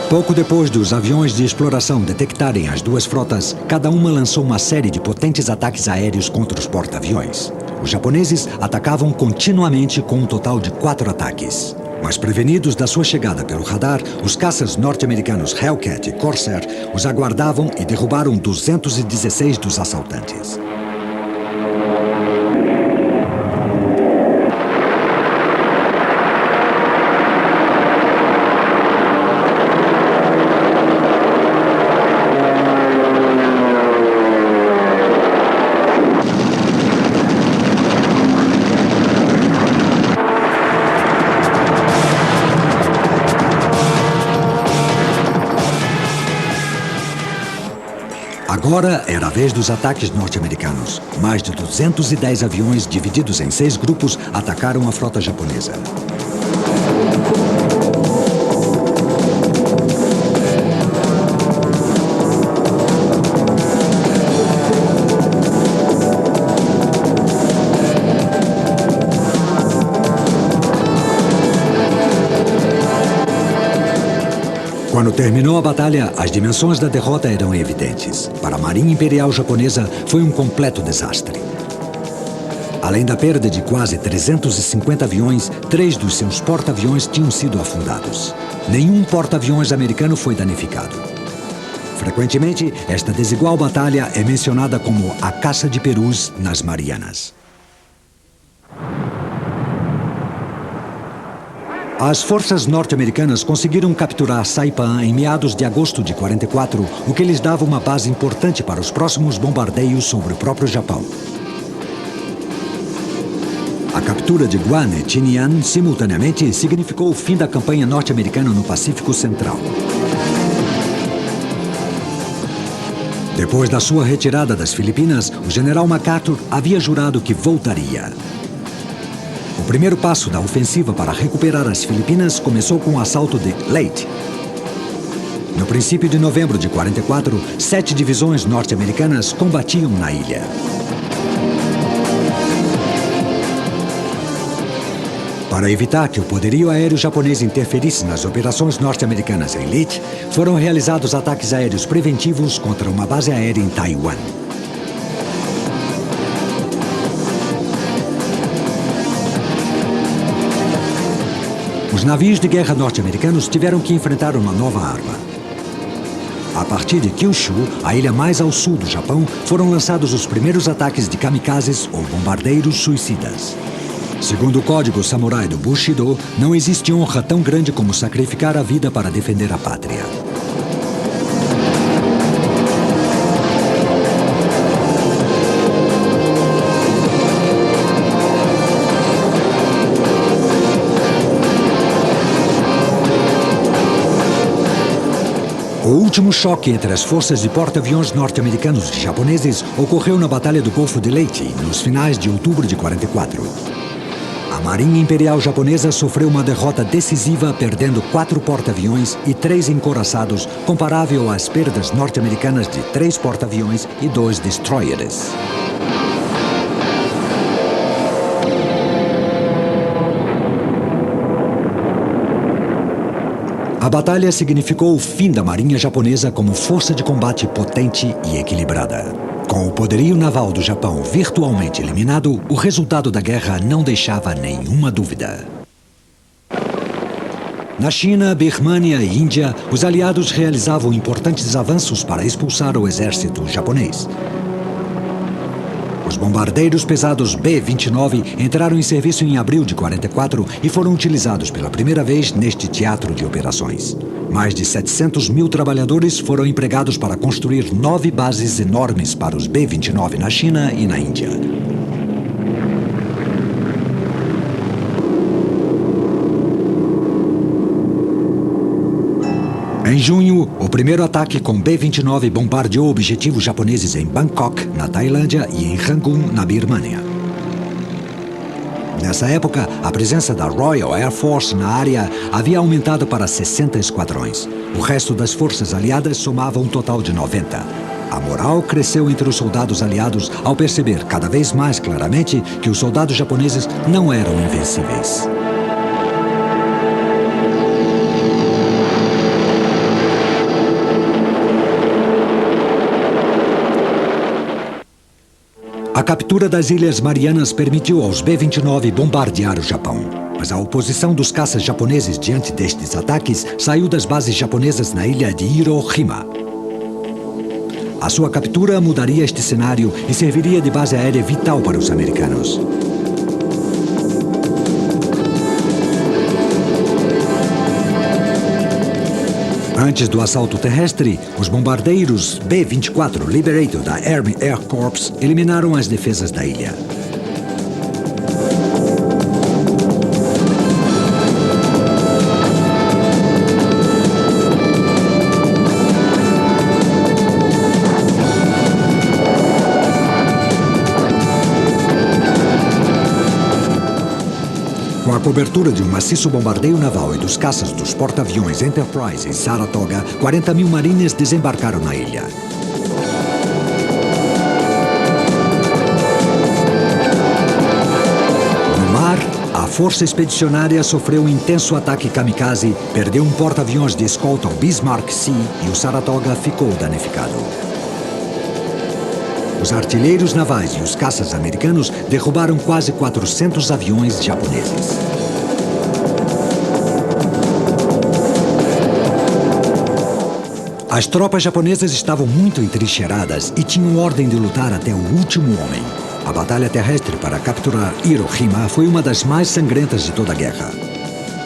Pouco depois dos aviões de exploração detectarem as duas frotas, cada uma lançou uma série de potentes ataques aéreos contra os porta-aviões. Os japoneses atacavam continuamente com um total de 4 ataques. Mas prevenidos da sua chegada pelo radar, os caças norte-americanos Hellcat e Corsair os aguardavam e derrubaram 216 dos assaltantes. Agora era a vez dos ataques norte-americanos. Mais de 210 aviões, divididos em 6 grupos, atacaram a frota japonesa. Quando terminou a batalha, as dimensões da derrota eram evidentes. Para a Marinha Imperial Japonesa, foi um completo desastre. Além da perda de quase 350 aviões, 3 dos seus porta-aviões tinham sido afundados. Nenhum porta-aviões americano foi danificado. Frequentemente, esta desigual batalha é mencionada como a caça de perus nas Marianas. As forças norte-americanas conseguiram capturar Saipan em meados de agosto de 44, o que lhes dava uma base importante para os próximos bombardeios sobre o próprio Japão. A captura de Guam e Tinian, simultaneamente, significou o fim da campanha norte-americana no Pacífico Central. Depois da sua retirada das Filipinas, o general MacArthur havia jurado que voltaria. O primeiro passo da ofensiva para recuperar as Filipinas começou com o assalto de Leyte. No princípio de novembro de 44, 7 divisões norte-americanas combatiam na ilha. Para evitar que o poderio aéreo japonês interferisse nas operações norte-americanas em Leyte, foram realizados ataques aéreos preventivos contra uma base aérea em Taiwan. Os navios de guerra norte-americanos tiveram que enfrentar uma nova arma. A partir de Kyushu, a ilha mais ao sul do Japão, foram lançados os primeiros ataques de kamikazes ou bombardeiros suicidas. Segundo o código samurai do Bushido, não existe honra tão grande como sacrificar a vida para defender a pátria. O último choque entre as forças de porta-aviões norte-americanos e japoneses ocorreu na Batalha do Golfo de Leyte, nos finais de outubro de 44. A Marinha Imperial Japonesa sofreu uma derrota decisiva, perdendo 4 porta-aviões e 3 encouraçados, comparável às perdas norte-americanas de 3 porta-aviões e 2 destroyers. A batalha significou o fim da Marinha Japonesa como força de combate potente e equilibrada. Com o poderio naval do Japão virtualmente eliminado, o resultado da guerra não deixava nenhuma dúvida. Na China, Birmânia e Índia, os aliados realizavam importantes avanços para expulsar o exército japonês. Os bombardeiros pesados B-29 entraram em serviço em abril de 44 e foram utilizados pela primeira vez neste teatro de operações. Mais de 700 mil trabalhadores foram empregados para construir 9 bases enormes para os B-29 na China e na Índia. Em junho, o primeiro ataque com B-29 bombardeou objetivos japoneses em Bangkok, na Tailândia, e em Rangoon, na Birmânia. Nessa época, a presença da Royal Air Force na área havia aumentado para 60 esquadrões. O resto das forças aliadas somava um total de 90. A moral cresceu entre os soldados aliados ao perceber cada vez mais claramente que os soldados japoneses não eram invencíveis. A captura das Ilhas Marianas permitiu aos B-29 bombardear o Japão. Mas a oposição dos caças japoneses diante destes ataques saiu das bases japonesas na ilha de Hiroshima. A sua captura mudaria este cenário e serviria de base aérea vital para os americanos. Antes do assalto terrestre, os bombardeiros B-24 Liberator da Army Air Corps eliminaram as defesas da ilha. Com a cobertura de um maciço bombardeio naval e dos caças dos porta-aviões Enterprise e Saratoga, 40 mil marines desembarcaram na ilha. No mar, a força expedicionária sofreu um intenso ataque kamikaze, perdeu um porta-aviões de escolta, o Bismarck Sea, e o Saratoga ficou danificado. Os artilheiros navais e os caças americanos derrubaram quase 400 aviões japoneses. As tropas japonesas estavam muito entrincheiradas e tinham ordem de lutar até o último homem. A batalha terrestre para capturar Hiroshima foi uma das mais sangrentas de toda a guerra.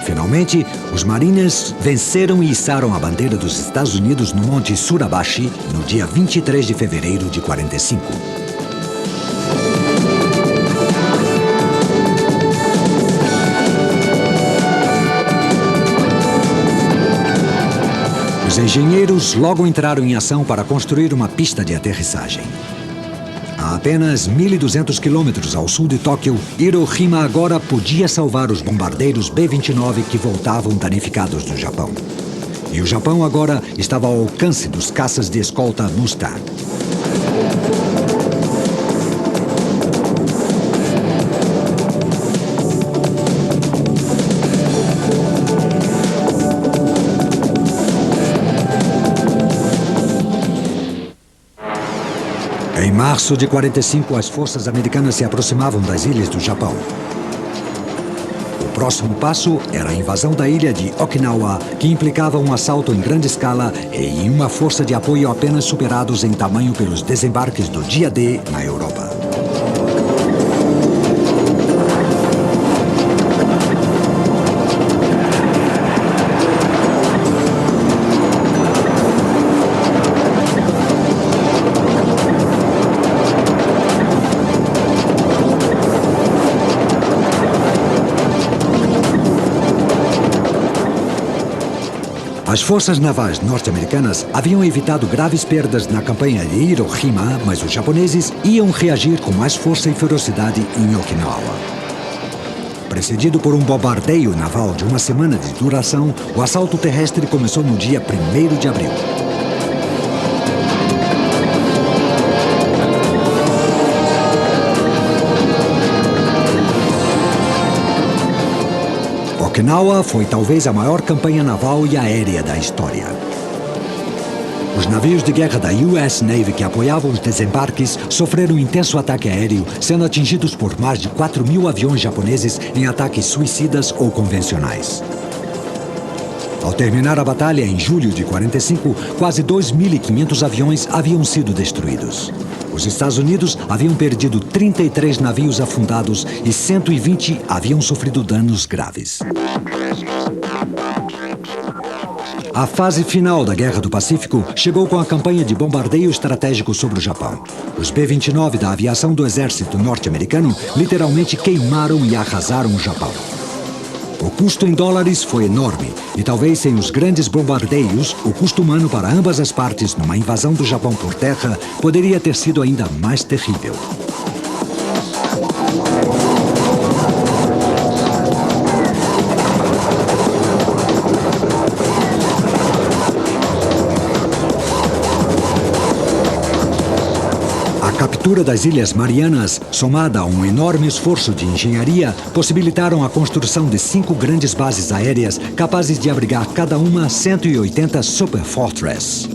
Finalmente, os Marines venceram e içaram a bandeira dos Estados Unidos no Monte Surabashi no dia 23 de fevereiro de 45. Os engenheiros logo entraram em ação para construir uma pista de aterrissagem. A apenas 1.200 quilômetros ao sul de Tóquio, Hiroshima agora podia salvar os bombardeiros B-29 que voltavam danificados do Japão. E o Japão agora estava ao alcance dos caças de escolta Mustang. Em março de 45, as forças americanas se aproximavam das ilhas do Japão. O próximo passo era a invasão da ilha de Okinawa, que implicava um assalto em grande escala e em uma força de apoio apenas superados em tamanho pelos desembarques do dia D na Europa. As forças navais norte-americanas haviam evitado graves perdas na campanha de Hiroshima, mas os japoneses iam reagir com mais força e ferocidade em Okinawa. Precedido por um bombardeio naval de uma semana de duração, o assalto terrestre começou no dia 1º de abril. Okinawa foi talvez a maior campanha naval e aérea da história. Os navios de guerra da US Navy que apoiavam os desembarques sofreram um intenso ataque aéreo, sendo atingidos por mais de 4.000 aviões japoneses em ataques suicidas ou convencionais. Ao terminar a batalha em julho de 45, quase 2.500 aviões haviam sido destruídos. Os Estados Unidos haviam perdido 33 navios afundados e 120 haviam sofrido danos graves. A fase final da Guerra do Pacífico chegou com a campanha de bombardeio estratégico sobre o Japão. Os B-29 da aviação do exército norte-americano literalmente queimaram e arrasaram o Japão. O custo em dólares foi enorme e talvez sem os grandes bombardeios, o custo humano para ambas as partes numa invasão do Japão por terra poderia ter sido ainda mais terrível. A captura das Ilhas Marianas, somada a um enorme esforço de engenharia, possibilitaram a construção de 5 grandes bases aéreas capazes de abrigar cada uma 180 Super Fortress.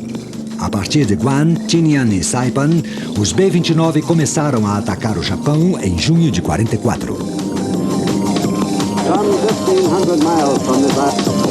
A partir de Guam, Tinian e Saipan, os B-29 começaram a atacar o Japão em junho de 44. Some 1,500 miles from this island.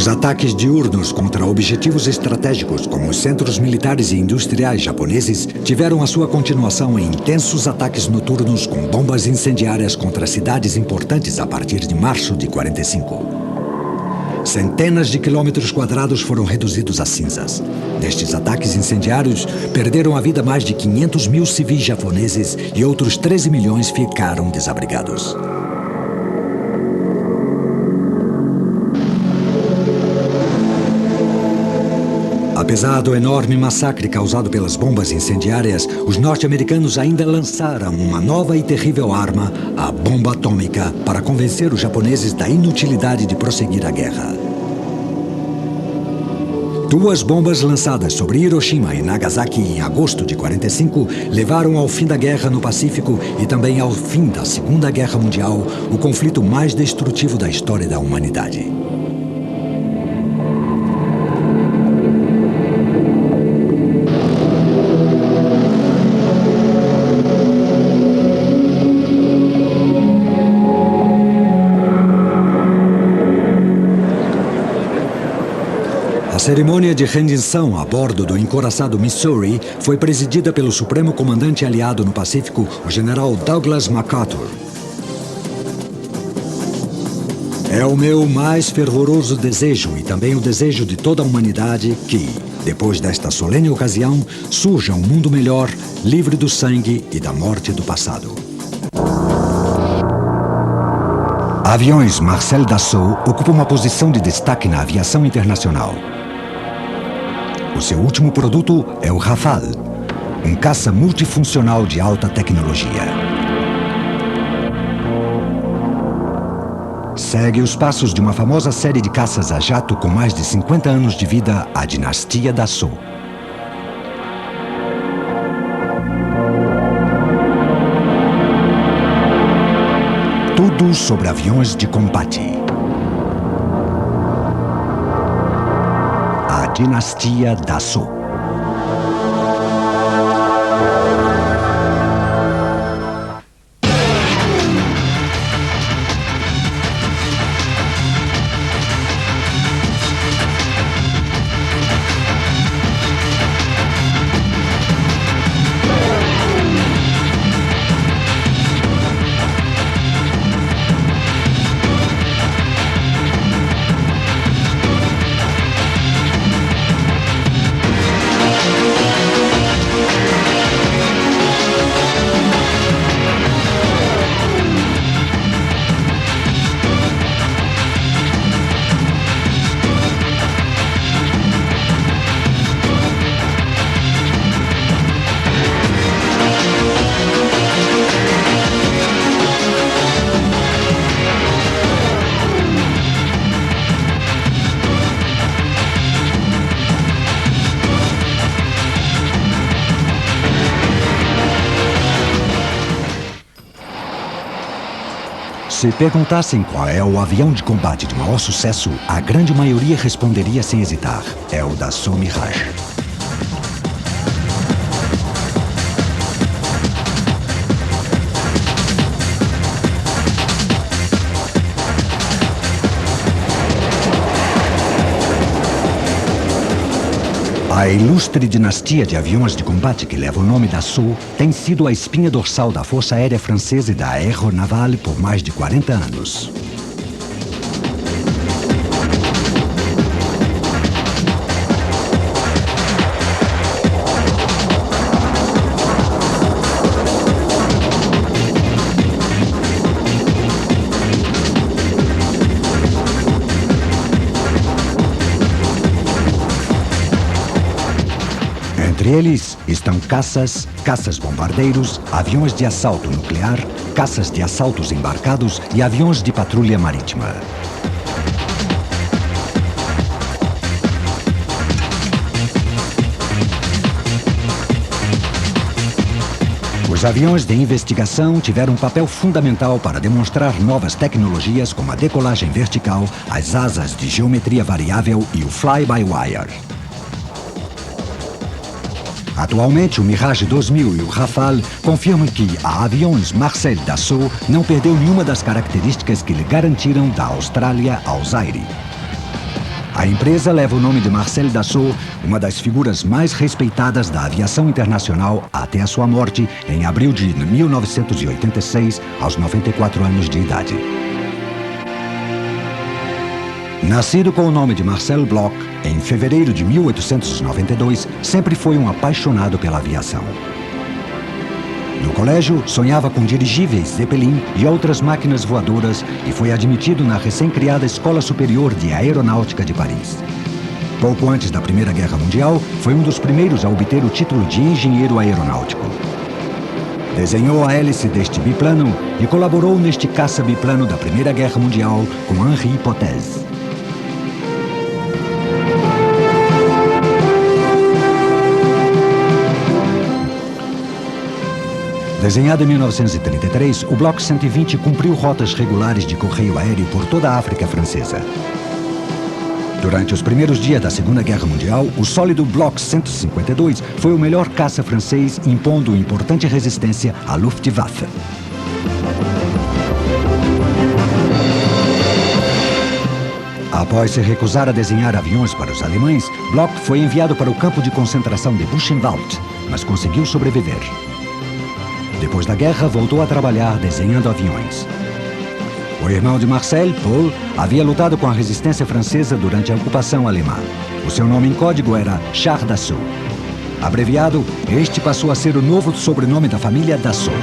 Os ataques diurnos contra objetivos estratégicos, como os centros militares e industriais japoneses, tiveram a sua continuação em intensos ataques noturnos com bombas incendiárias contra cidades importantes a partir de março de 45. Centenas de quilômetros quadrados foram reduzidos a cinzas. Nestes ataques incendiários, perderam a vida mais de 500 mil civis japoneses e outros 13 milhões ficaram desabrigados. Apesar do enorme massacre causado pelas bombas incendiárias, os norte-americanos ainda lançaram uma nova e terrível arma, a bomba atômica, para convencer os japoneses da inutilidade de prosseguir a guerra. 2 bombas lançadas sobre Hiroshima e Nagasaki em agosto de 45 levaram ao fim da guerra no Pacífico e também ao fim da Segunda Guerra Mundial, o conflito mais destrutivo da história da humanidade. A cerimônia de rendição a bordo do encouraçado Missouri foi presidida pelo Supremo Comandante Aliado no Pacífico, o general Douglas MacArthur. É o meu mais fervoroso desejo e também o desejo de toda a humanidade que, depois desta solene ocasião, surja um mundo melhor, livre do sangue e da morte do passado. Aviões Marcel Dassault ocupam uma posição de destaque na aviação internacional. O seu último produto é o Rafale, um caça multifuncional de alta tecnologia. Segue os passos de uma famosa série de caças a jato com mais de 50 anos de vida, a dinastia Dassault. Tudo sobre aviões de combate. A dinastia Dassault. Se perguntassem qual é o avião de combate de maior sucesso, a grande maioria responderia sem hesitar: é o Dassault Mirage. A ilustre dinastia de aviões de combate que leva o nome Dassault tem sido a espinha dorsal da Força Aérea Francesa e da Aéronavale por mais de 40 anos. Entre eles estão caças, caças-bombardeiros, aviões de assalto nuclear, caças de assaltos embarcados e aviões de patrulha marítima. Os aviões de investigação tiveram um papel fundamental para demonstrar novas tecnologias como a decolagem vertical, as asas de geometria variável e o fly-by-wire. Atualmente, o Mirage 2000 e o Rafale confirmam que a aviões Marcel Dassault não perdeu nenhuma das características que lhe garantiram da Austrália ao Zaire. A empresa leva o nome de Marcel Dassault, uma das figuras mais respeitadas da aviação internacional até a sua morte em abril de 1986, aos 94 anos de idade. Nascido com o nome de Marcel Bloch, em fevereiro de 1892, sempre foi um apaixonado pela aviação. No colégio, sonhava com dirigíveis, Zeppelin e outras máquinas voadoras e foi admitido na recém-criada Escola Superior de Aeronáutica de Paris. Pouco antes da Primeira Guerra Mundial, foi um dos primeiros a obter o título de engenheiro aeronáutico. Desenhou a hélice deste biplano e colaborou neste caça-biplano da Primeira Guerra Mundial com Henri Potez. Desenhado em 1933, o Bloch 120 cumpriu rotas regulares de correio aéreo por toda a África francesa. Durante os primeiros dias da Segunda Guerra Mundial, o sólido Bloch 152 foi o melhor caça francês, impondo importante resistência à Luftwaffe. Após se recusar a desenhar aviões para os alemães, Bloch foi enviado para o campo de concentração de Buchenwald, mas conseguiu sobreviver. Depois da guerra, voltou a trabalhar desenhando aviões. O irmão de Marcel, Paul, havia lutado com a resistência francesa durante a ocupação alemã. O seu nome em código era Charles Dassault. Abreviado, este passou a ser o novo sobrenome da família Dassault.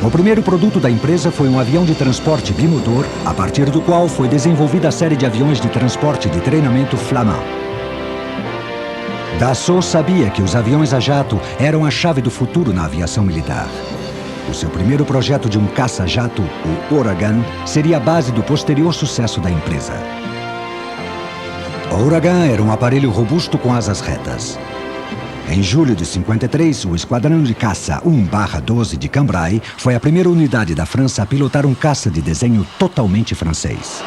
O primeiro produto da empresa foi um avião de transporte bimotor, a partir do qual foi desenvolvida a série de aviões de transporte de treinamento Flamand. Dassault sabia que os aviões a jato eram a chave do futuro na aviação militar. O seu primeiro projeto de um caça-jato, o Ouragan, seria a base do posterior sucesso da empresa. O Ouragan era um aparelho robusto com asas retas. Em julho de 53, o Esquadrão de Caça 1/12 de Cambrai foi a primeira unidade da França a pilotar um caça de desenho totalmente francês.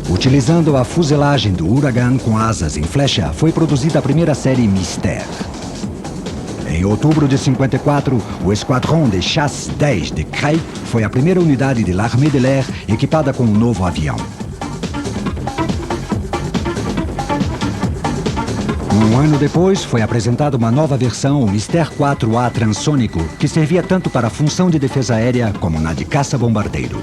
Utilizando a fuselagem do Ouragan com asas em flecha, foi produzida a primeira série Mystère. Em outubro de 54, o Esquadrão de Chasse 10 de Creil foi a primeira unidade de l'Armée de l'Air equipada com um novo avião. Um ano depois, foi apresentada uma nova versão, o Mystère 4A transônico, que servia tanto para a função de defesa aérea como na de caça-bombardeiro.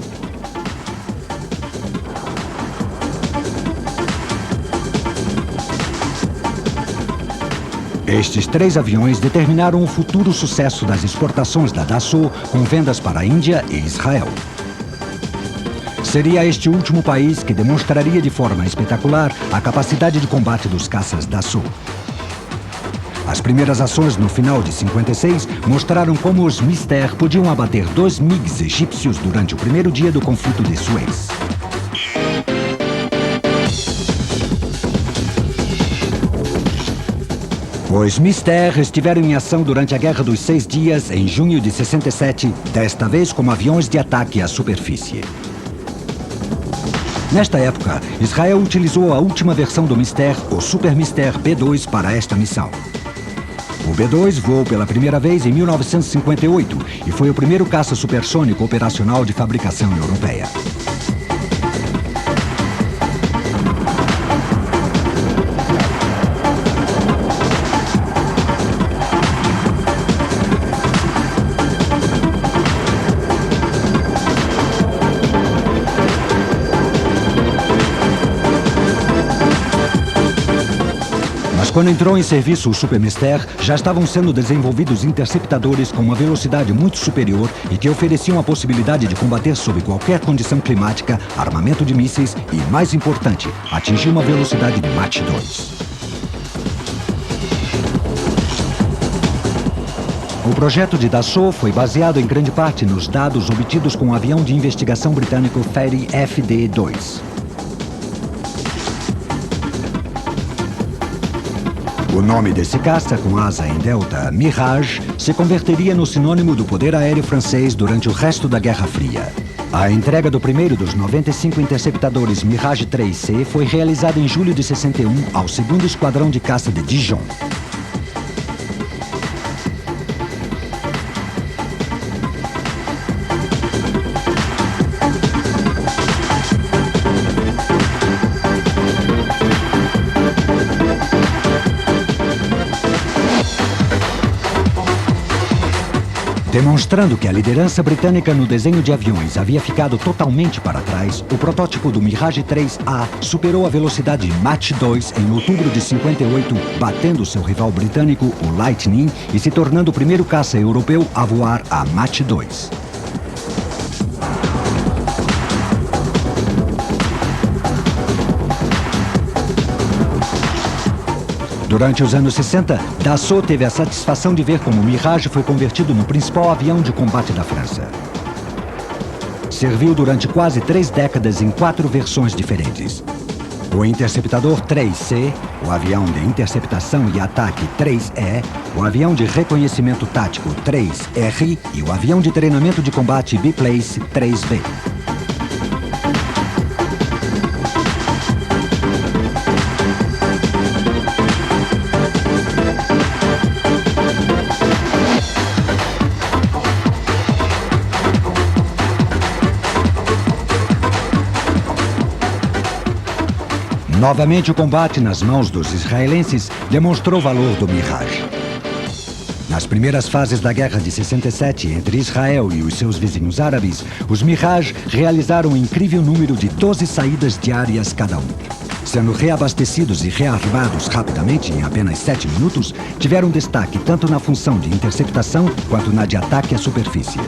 Estes 3 aviões determinaram o futuro sucesso das exportações da Dassault, com vendas para a Índia e Israel. Seria este último país que demonstraria de forma espetacular a capacidade de combate dos caças Dassault. As primeiras ações no final de 56 mostraram como os Mystère podiam abater 2 MiGs egípcios durante o primeiro dia do conflito de Suez. Os Mystère estiveram em ação durante a Guerra dos 6 Dias, em junho de 67, desta vez como aviões de ataque à superfície. Nesta época, Israel utilizou a última versão do Mystère, o Super Mystère B2, para esta missão. O B2 voou pela primeira vez em 1958 e foi o primeiro caça supersônico operacional de fabricação europeia. Quando entrou em serviço o Super Mystère, já estavam sendo desenvolvidos interceptadores com uma velocidade muito superior e que ofereciam a possibilidade de combater sob qualquer condição climática, armamento de mísseis e, mais importante, atingir uma velocidade de Mach 2. O projeto de Dassault foi baseado em grande parte nos dados obtidos com o avião de investigação britânico Fairey FD-2. O nome desse caça, com asa em delta, Mirage, se converteria no sinônimo do poder aéreo francês durante o resto da Guerra Fria. A entrega do primeiro dos 95 interceptadores Mirage 3C foi realizada em julho de 61 ao 2º Esquadrão de Caça de Dijon. Demonstrando que a liderança britânica no desenho de aviões havia ficado totalmente para trás, o protótipo do Mirage 3A superou a velocidade Mach 2 em outubro de 58, batendo seu rival britânico, o Lightning, e se tornando o primeiro caça europeu a voar a Mach 2. Durante os anos 60, Dassault teve a satisfação de ver como o Mirage foi convertido no principal avião de combate da França. Serviu durante quase 3 décadas em 4 versões diferentes. O interceptador 3C, o avião de interceptação e ataque 3E, o avião de reconhecimento tático 3R e o avião de treinamento de combate biplace 3B. Novamente, o combate nas mãos dos israelenses demonstrou o valor do Mirage. Nas primeiras fases da Guerra de 67 entre Israel e os seus vizinhos árabes, os Mirage realizaram um incrível número de 12 saídas diárias cada um. Sendo reabastecidos e rearmados rapidamente em apenas 7 minutos, tiveram destaque tanto na função de interceptação quanto na de ataque à superfície.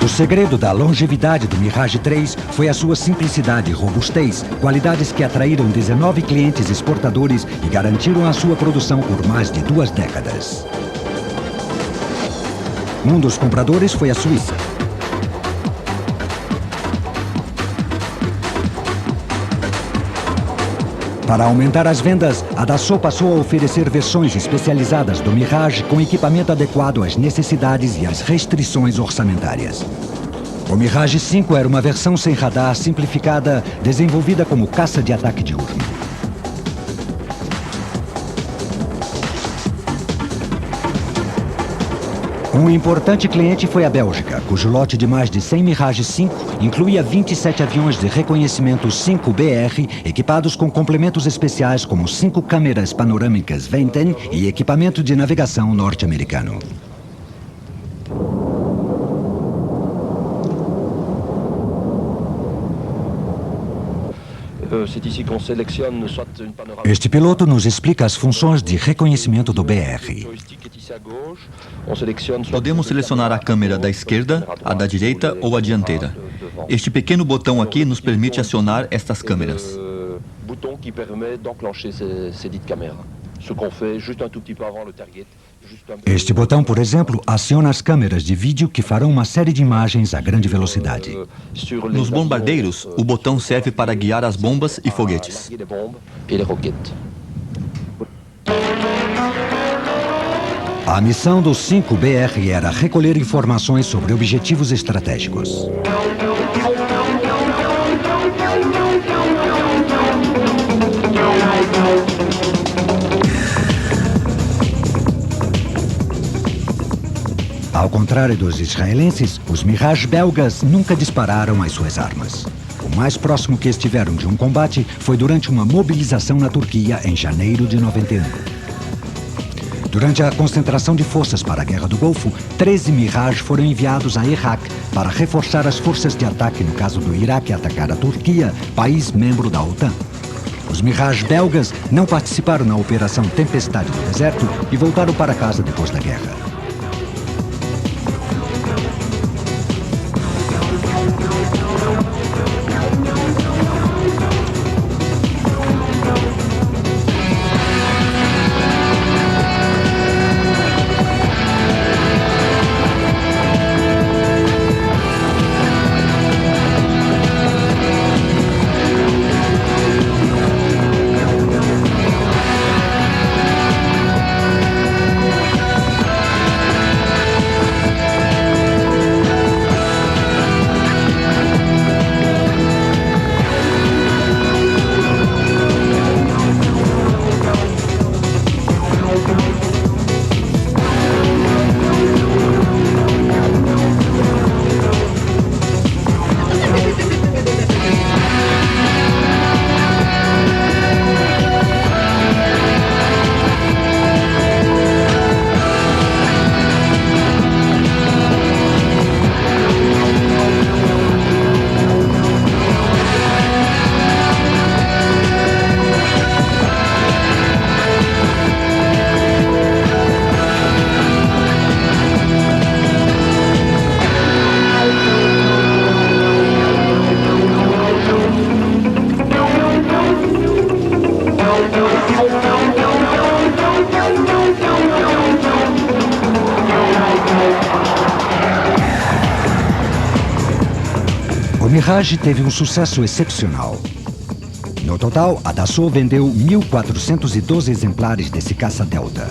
O segredo da longevidade do Mirage 3 foi a sua simplicidade e robustez, qualidades que atraíram 19 clientes exportadores e garantiram a sua produção por mais de 2 décadas. Um dos compradores foi a Suíça. Para aumentar as vendas, a Dassault passou a oferecer versões especializadas do Mirage com equipamento adequado às necessidades e às restrições orçamentárias. O Mirage 5 era uma versão sem radar simplificada, desenvolvida como caça de ataque diurno. Um importante cliente foi a Bélgica, cujo lote de mais de 100 Mirage 5 incluía 27 aviões de reconhecimento 5BR, equipados com complementos especiais como 5 câmeras panorâmicas Venten e equipamento de navegação norte-americano. Este piloto nos explica as funções de reconhecimento do BR. Podemos selecionar a câmera da esquerda, a da direita ou a dianteira. Este pequeno botão aqui nos permite acionar estas câmeras. Este botão, por exemplo, aciona as câmeras de vídeo que farão uma série de imagens a grande velocidade. Nos bombardeiros, o botão serve para guiar as bombas e foguetes. A missão do 5BR era recolher informações sobre objetivos estratégicos. Ao contrário dos israelenses, os Mirage belgas nunca dispararam as suas armas. O mais próximo que estiveram de um combate foi durante uma mobilização na Turquia em janeiro de 91. Durante a concentração de forças para a Guerra do Golfo, 13 Mirage foram enviados a Iraque para reforçar as forças de ataque no caso do Iraque atacar a Turquia, país membro da OTAN. Os Mirage belgas não participaram na Operação Tempestade do Deserto e voltaram para casa depois da guerra. O Mirage teve um sucesso excepcional. No total, a Dassault vendeu 1.412 exemplares desse caça Delta.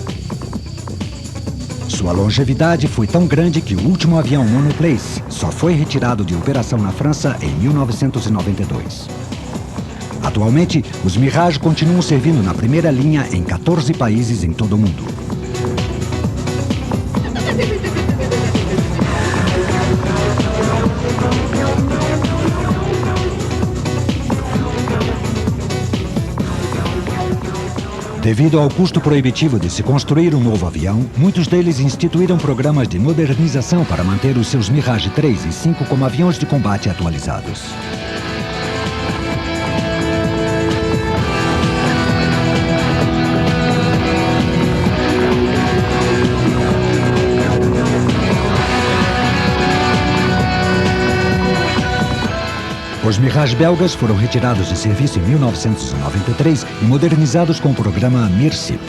Sua longevidade foi tão grande que o último avião monoplace só foi retirado de operação na França em 1992. Atualmente, os Mirage continuam servindo na primeira linha em 14 países em todo o mundo. Devido ao custo proibitivo de se construir um novo avião, muitos deles instituíram programas de modernização para manter os seus Mirage 3 e 5 como aviões de combate atualizados. Os Mirage belgas foram retirados de serviço em 1993 e modernizados com o programa MIRCIP.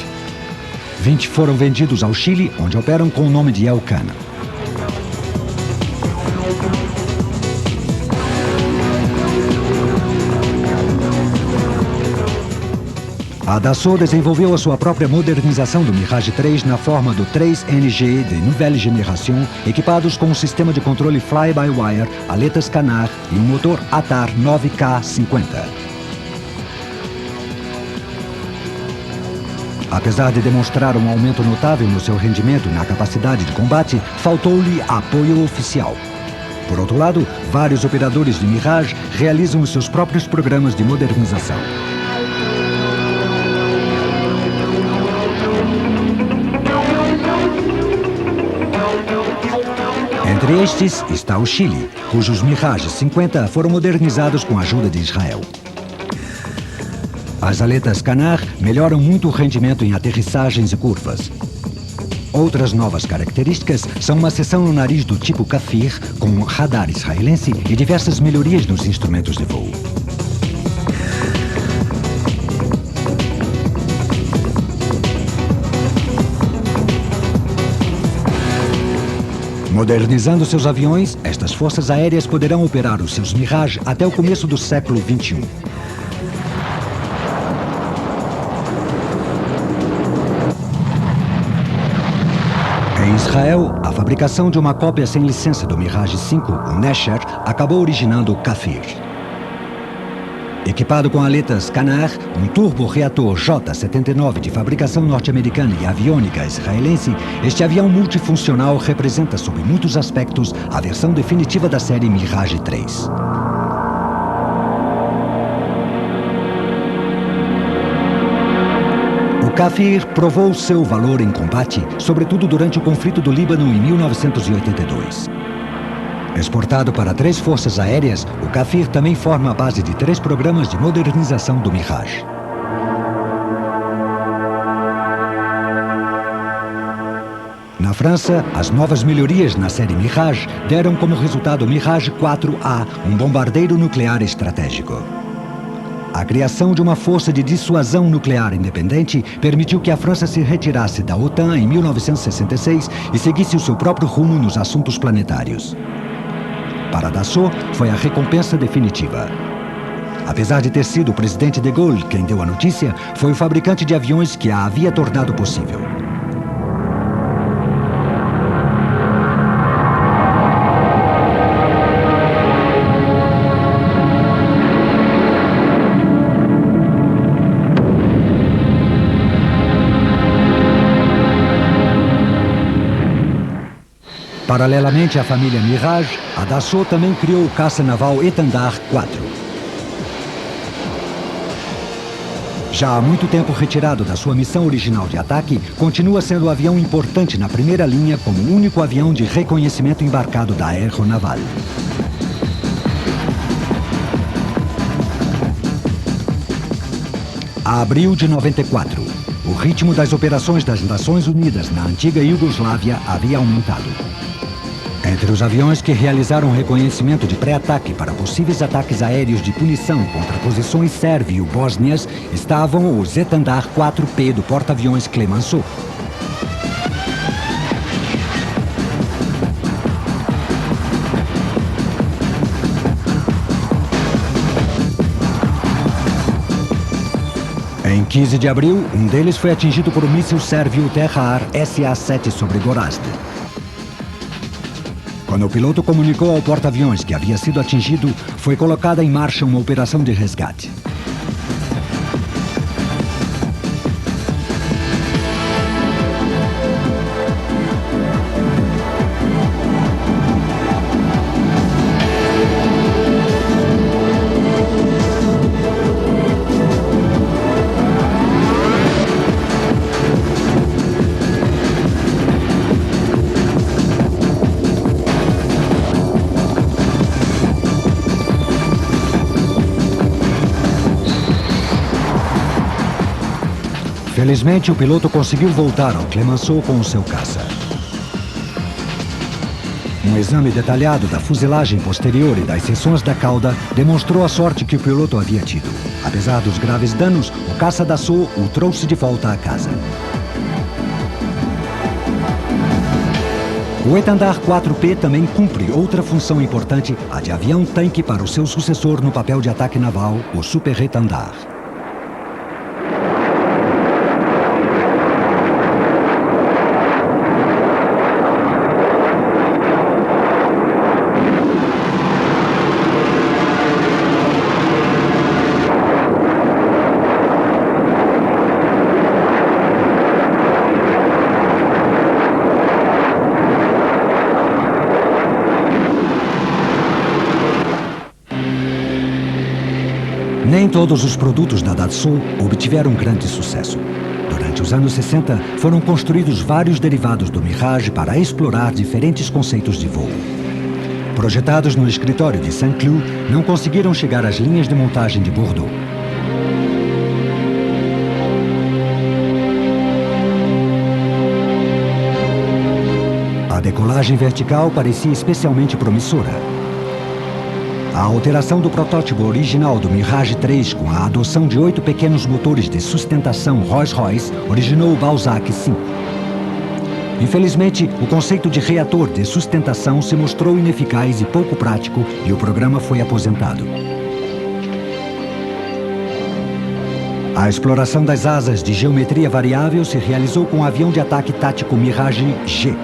20 foram vendidos ao Chile, onde operam com o nome de Elcana. A Dassault desenvolveu a sua própria modernização do Mirage 3 na forma do 3NG de Nouvelle Génération, equipados com um sistema de controle fly-by-wire, aletas Canard e um motor ATAR 9K50. Apesar de demonstrar um aumento notável no seu rendimento e na capacidade de combate, faltou-lhe apoio oficial. Por outro lado, vários operadores de Mirage realizam os seus próprios programas de modernização. Entre estes está o Chile, cujos Mirage 50 foram modernizados com a ajuda de Israel. As aletas Canard melhoram muito o rendimento em aterrissagens e curvas. Outras novas características são uma seção no nariz do tipo Kafir, com um radar israelense e diversas melhorias nos instrumentos de voo. Modernizando seus aviões, estas forças aéreas poderão operar os seus Mirage até o começo do século XXI. Em Israel, a fabricação de uma cópia sem licença do Mirage 5, o Nesher, acabou originando o Kafir. Equipado com aletas Canard, um turbo-reator J-79 de fabricação norte-americana e aviônica israelense, este avião multifuncional representa, sob muitos aspectos, a versão definitiva da série Mirage 3. O Kafir provou seu valor em combate, sobretudo durante o conflito do Líbano em 1982. Exportado para 3 forças aéreas, o Kafir também forma a base de 3 programas de modernização do Mirage. Na França, as novas melhorias na série Mirage deram como resultado o Mirage 4A, um bombardeiro nuclear estratégico. A criação de uma força de dissuasão nuclear independente permitiu que a França se retirasse da OTAN em 1966 e seguisse o seu próprio rumo nos assuntos planetários. Para Dassault, foi a recompensa definitiva. Apesar de ter sido o presidente de Gaulle quem deu a notícia, foi o fabricante de aviões que a havia tornado possível. Paralelamente à família Mirage, a Dassault também criou o caça naval Étendard 4. Já há muito tempo retirado da sua missão original de ataque, continua sendo um avião importante na primeira linha como o único avião de reconhecimento embarcado da Aeronaval. A abril de 94, o ritmo das operações das Nações Unidas na antiga Iugoslávia havia aumentado. Entre os aviões que realizaram reconhecimento de pré-ataque para possíveis ataques aéreos de punição contra posições sérvio-bósnias estavam o Zetandar 4P do porta-aviões Clemenceau. Em 15 de abril, um deles foi atingido por um míssil sérvio terra-ar SA-7 sobre Gorazde. Quando o piloto comunicou ao porta-aviões que havia sido atingido, foi colocada em marcha uma operação de resgate. Felizmente, o piloto conseguiu voltar ao Clemenceau com o seu caça. Um exame detalhado da fuselagem posterior e das seções da cauda demonstrou a sorte que o piloto havia tido. Apesar dos graves danos, o caça Dassault o trouxe de volta a casa. O Etendard 4P também cumpre outra função importante, a de avião-tanque para o seu sucessor no papel de ataque naval, o Super Etendard. Nem todos os produtos da Dassault obtiveram grande sucesso. Durante os anos 60, foram construídos vários derivados do Mirage para explorar diferentes conceitos de voo. Projetados no escritório de Saint-Cloud, não conseguiram chegar às linhas de montagem de Bordeaux. A decolagem vertical parecia especialmente promissora. A alteração do protótipo original do Mirage 3 com a adoção de 8 pequenos motores de sustentação Rolls-Royce originou o Balzac 5. Infelizmente, o conceito de reator de sustentação se mostrou ineficaz e pouco prático e o programa foi aposentado. A exploração das asas de geometria variável se realizou com o avião de ataque tático Mirage G.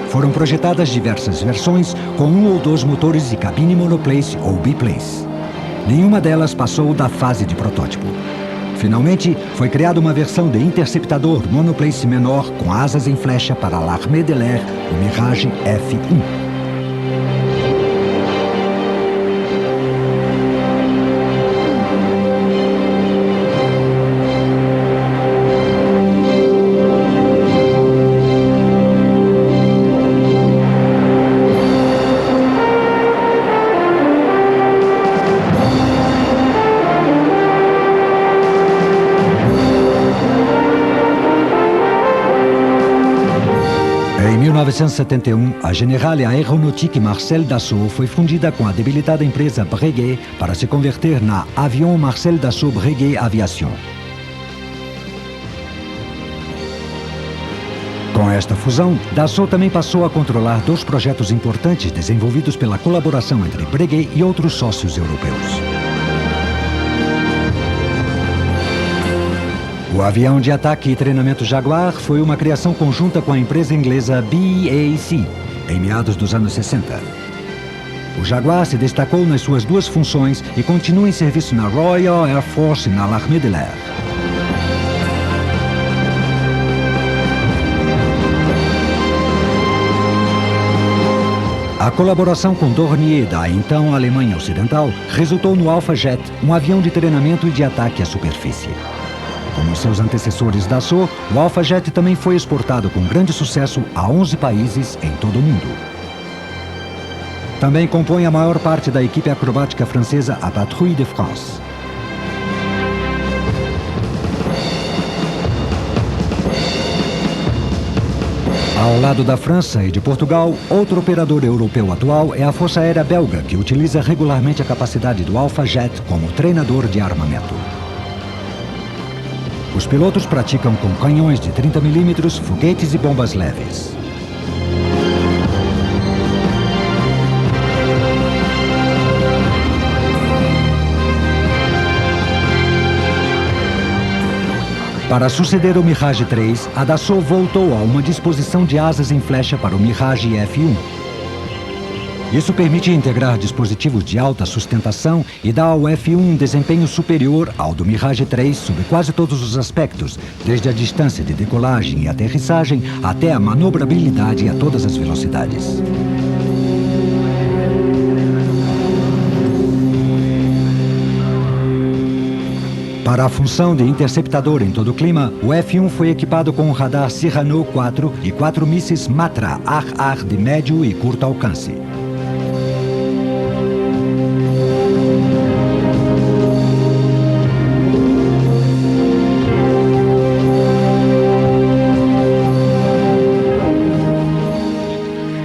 Foram projetadas diversas versões com 1 ou 2 motores e cabine monoplace ou biplace. Nenhuma delas passou da fase de protótipo. Finalmente, foi criada uma versão de interceptador monoplace menor com asas em flecha para l'Armée de l'Air, o Mirage F1. Em 1971, a Generale Aéronautique Marcel Dassault foi fundida com a debilitada empresa Breguet para se converter na Avion Marcel Dassault Breguet Aviation. Com esta fusão, Dassault também passou a controlar 2 projetos importantes desenvolvidos pela colaboração entre Breguet e outros sócios europeus. O avião de ataque e treinamento Jaguar foi uma criação conjunta com a empresa inglesa BAC, em meados dos anos 60. O Jaguar se destacou nas suas 2 funções e continua em serviço na Royal Air Force e na l'Armée de l'Air. A colaboração com Dornier, da então Alemanha Ocidental, resultou no Alpha Jet, um avião de treinamento e de ataque à superfície. Como seus antecessores Dassault, o Alpha Jet também foi exportado com grande sucesso a 11 países em todo o mundo. Também compõe a maior parte da equipe acrobática francesa a Patrouille de France. Ao lado da França e de Portugal, outro operador europeu atual é a Força Aérea Belga, que utiliza regularmente a capacidade do Alpha Jet como treinador de armamento. Os pilotos praticam com canhões de 30 mm, foguetes e bombas leves. Para suceder o Mirage 3, a Dassault voltou a uma disposição de asas em flecha para o Mirage F1. Isso permite integrar dispositivos de alta sustentação e dá ao F1 um desempenho superior ao do Mirage 3 sob quase todos os aspectos, desde a distância de decolagem e aterrissagem até a manobrabilidade a todas as velocidades. Para a função de interceptador em todo o clima, o F1 foi equipado com um radar Cyrano 4 e 4 mísseis Matra Ar-Ar de médio e curto alcance.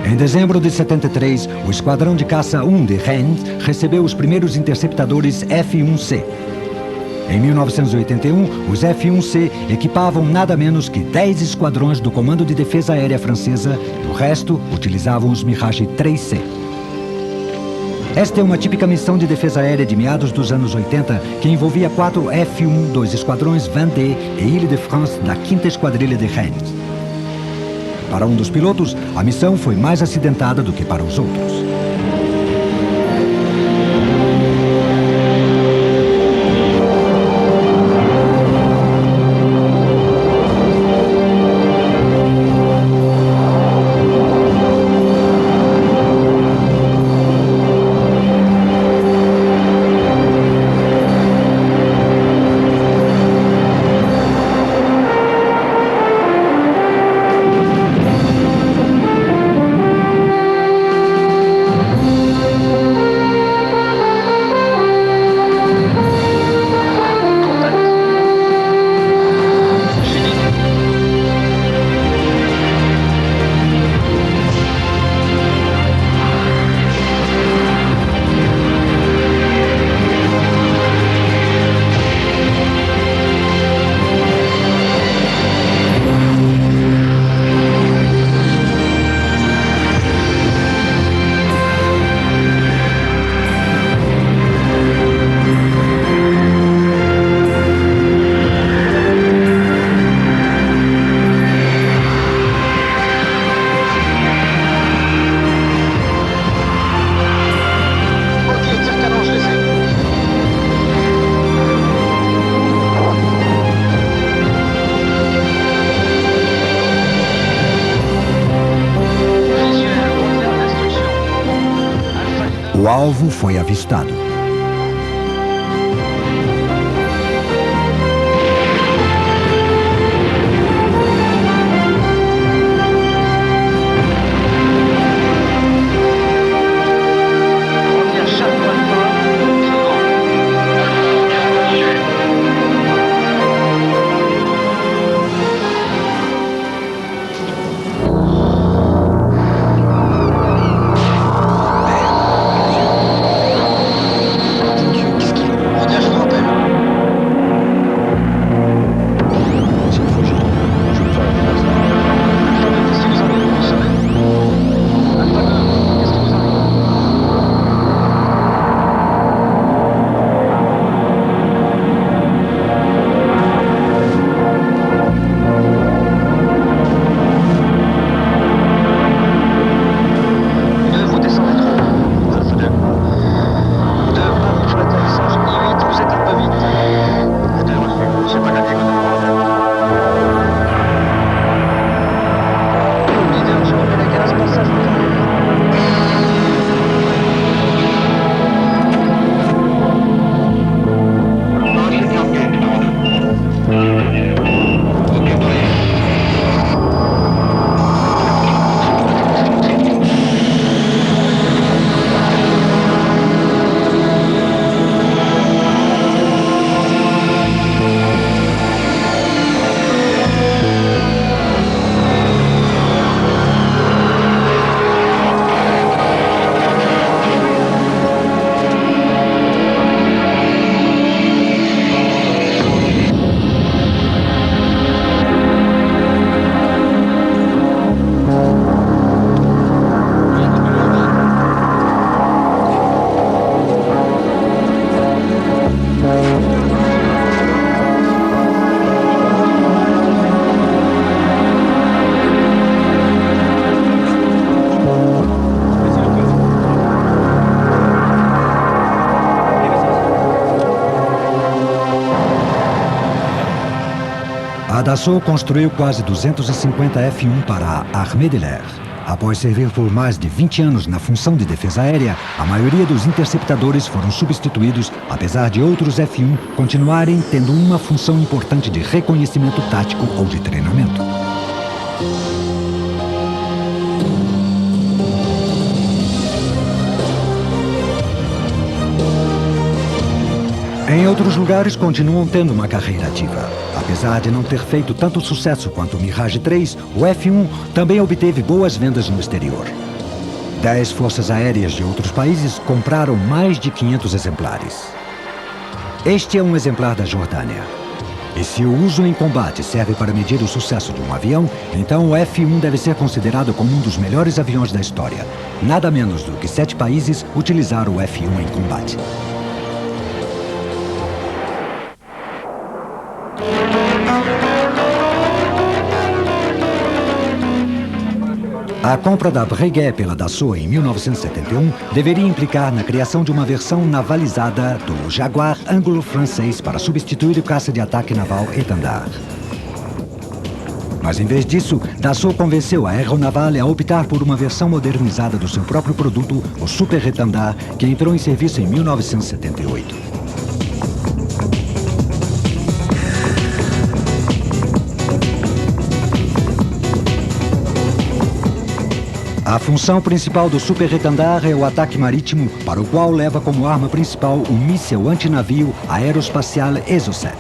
Em dezembro de 73, o Esquadrão de Caça 1 de Rennes recebeu os primeiros interceptadores F-1C. Em 1981, os F-1C equipavam nada menos que 10 esquadrões do Comando de Defesa Aérea Francesa e o resto utilizavam os Mirage 3C. Esta é uma típica missão de defesa aérea de meados dos anos 80 que envolvia 4 F-1 dos esquadrões Vendée e Île-de-France da 5ª Esquadrilha de Rennes. Para um dos pilotos, a missão foi mais acidentada do que para os outros. O alvo foi avistado. A Dassault construiu quase 250 F-1 para a Armée de l'Air. Após servir por mais de 20 anos na função de defesa aérea, a maioria dos interceptadores foram substituídos, apesar de outros F-1 continuarem tendo uma função importante de reconhecimento tático ou de treinamento. Em outros lugares, continuam tendo uma carreira ativa. Apesar de não ter feito tanto sucesso quanto o Mirage 3, o F-1 também obteve boas vendas no exterior. 10 forças aéreas de outros países compraram mais de 500 exemplares. Este é um exemplar da Jordânia. E se o uso em combate serve para medir o sucesso de um avião, então o F-1 deve ser considerado como um dos melhores aviões da história. Nada menos do que 7 países utilizaram o F-1 em combate. A compra da Breguet pela Dassault em 1971 deveria implicar na criação de uma versão navalizada do Jaguar anglo-francês para substituir o caça de ataque naval Étendard. Mas em vez disso, Dassault convenceu a Aeronavale a optar por uma versão modernizada do seu próprio produto, o Super Étendard, que entrou em serviço em 1978. A função principal do Super Étendard é o ataque marítimo, para o qual leva como arma principal o míssil antinavio aeroespacial Exocet.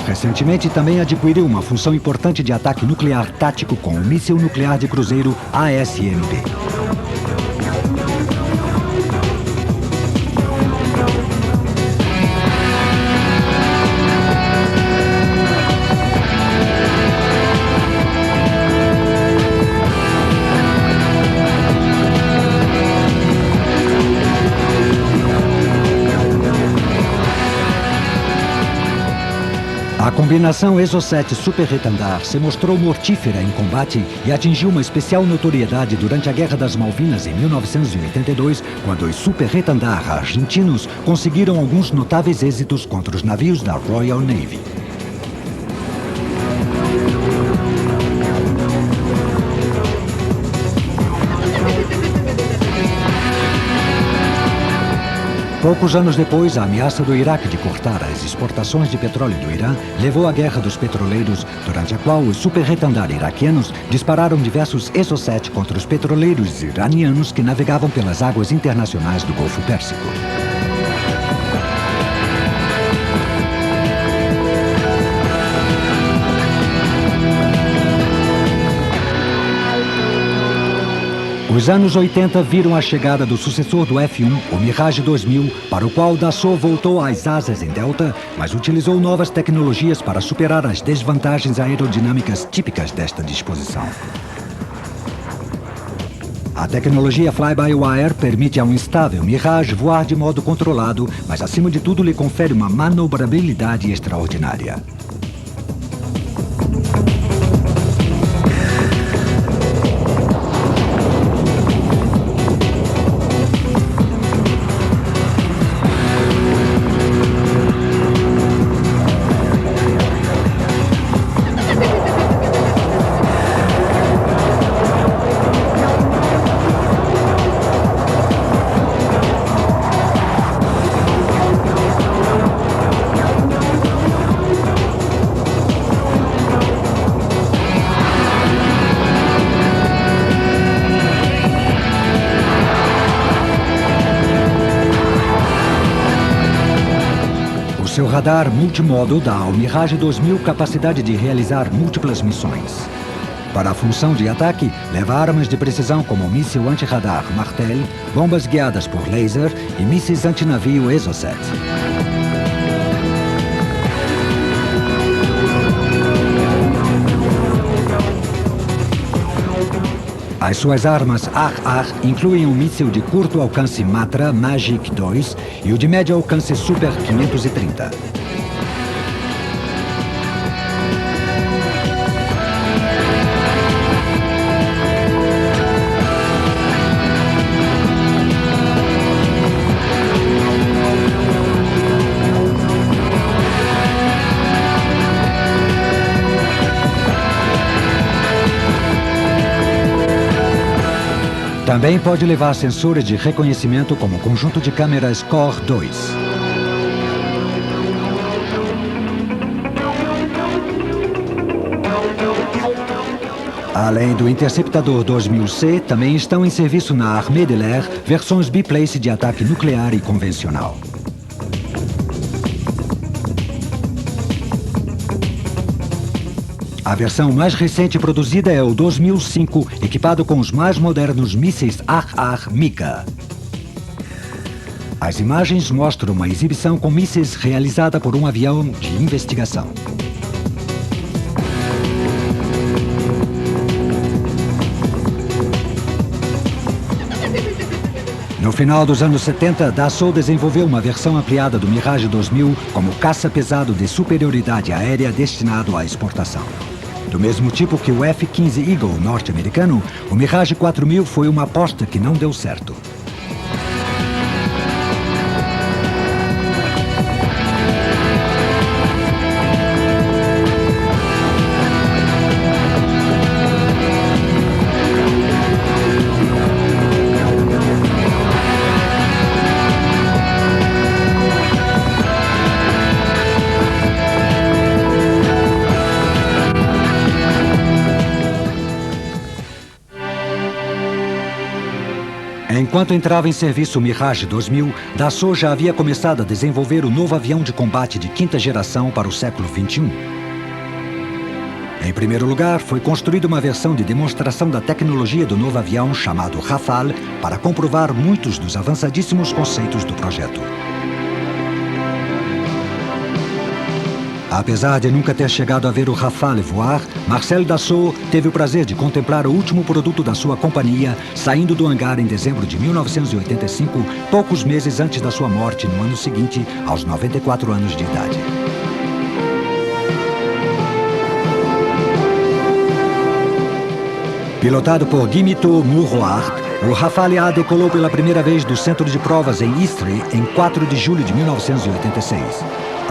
Recentemente também adquiriu uma função importante de ataque nuclear tático com o míssil nuclear de cruzeiro ASMP. A combinação Exocet Super Étendard se mostrou mortífera em combate e atingiu uma especial notoriedade durante a Guerra das Malvinas em 1982, quando os Super Étendard argentinos conseguiram alguns notáveis êxitos contra os navios da Royal Navy. Poucos anos depois, a ameaça do Iraque de cortar as exportações de petróleo do Irã levou à Guerra dos Petroleiros, durante a qual os Super Étendard iraquianos dispararam diversos Exocet contra os petroleiros iranianos que navegavam pelas águas internacionais do Golfo Pérsico. Os anos 80 viram a chegada do sucessor do F-1, o Mirage 2000, para o qual Dassault voltou às asas em delta, mas utilizou novas tecnologias para superar as desvantagens aerodinâmicas típicas desta disposição. A tecnologia Fly-by-Wire permite a um instável Mirage voar de modo controlado, mas acima de tudo lhe confere uma manobrabilidade extraordinária. Seu radar multimodo dá ao Mirage 2000 capacidade de realizar múltiplas missões. Para a função de ataque, leva armas de precisão como o míssil anti-radar Martel, bombas guiadas por laser e mísseis antinavio Exocet. As suas armas Ar-Ar incluem um míssil de curto alcance Matra Magic 2 e o de médio alcance Super 530. Também pode levar sensores de reconhecimento como o conjunto de câmeras Core 2. Além do interceptador 2000C, também estão em serviço na Armée de l'Air versões biplace de ataque nuclear e convencional. A versão mais recente produzida é o 2005, equipado com os mais modernos mísseis Ar-Ar Mika. As imagens mostram uma exibição com mísseis realizada por um avião de investigação. No final dos anos 70, Dassault desenvolveu uma versão ampliada do Mirage 2000 como caça pesado de superioridade aérea destinado à exportação. Do mesmo tipo que o F-15 Eagle norte-americano, o Mirage 4000 foi uma aposta que não deu certo. Enquanto entrava em serviço o Mirage 2000, Dassault já havia começado a desenvolver o novo avião de combate de quinta geração para o século XXI. Em primeiro lugar, foi construída uma versão de demonstração da tecnologia do novo avião chamado Rafale para comprovar muitos dos avançadíssimos conceitos do projeto. Apesar de nunca ter chegado a ver o Rafale voar, Marcel Dassault teve o prazer de contemplar o último produto da sua companhia saindo do hangar em dezembro de 1985, poucos meses antes da sua morte no ano seguinte, aos 94 anos de idade. Pilotado por Guimito Mourouard, o Rafale A decolou pela primeira vez do centro de provas em Istres em 4 de julho de 1986.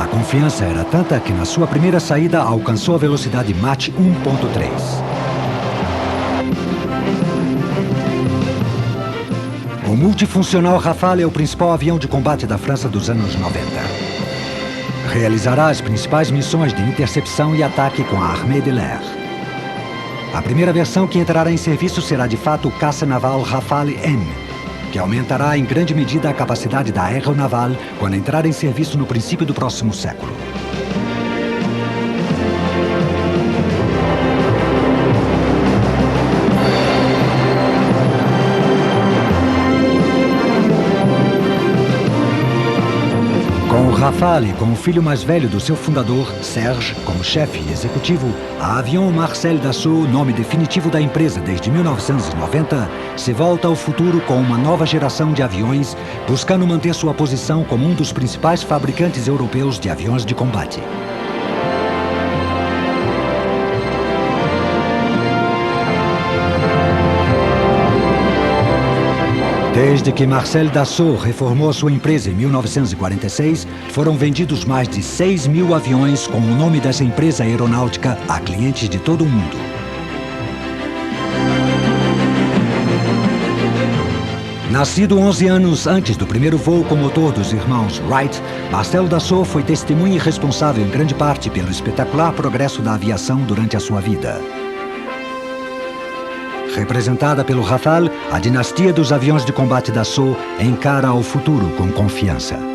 A confiança era tanta que na sua primeira saída alcançou a velocidade Mach 1.3. O multifuncional Rafale é o principal avião de combate da França dos anos 90. Realizará as principais missões de intercepção e ataque com a Armée de l'Air. A primeira versão que entrará em serviço será de fato o caça naval Rafale M, que aumentará em grande medida a capacidade da aeronaval quando entrar em serviço no princípio do próximo século. Com o Rafale e com o filho mais velho do seu fundador, Serge, como chefe executivo, a Avion Marcel Dassault, nome definitivo da empresa desde 1990, se volta ao futuro com uma nova geração de aviões, buscando manter sua posição como um dos principais fabricantes europeus de aviões de combate. Desde que Marcel Dassault reformou sua empresa em 1946, foram vendidos mais de 6.000 aviões com o nome dessa empresa aeronáutica a clientes de todo o mundo. Nascido 11 anos antes do primeiro voo com motor dos irmãos Wright, Marcel Dassault foi testemunha e responsável em grande parte pelo espetacular progresso da aviação durante a sua vida. Representada pelo Rafale, a dinastia dos aviões de combate Dassault encara o futuro com confiança.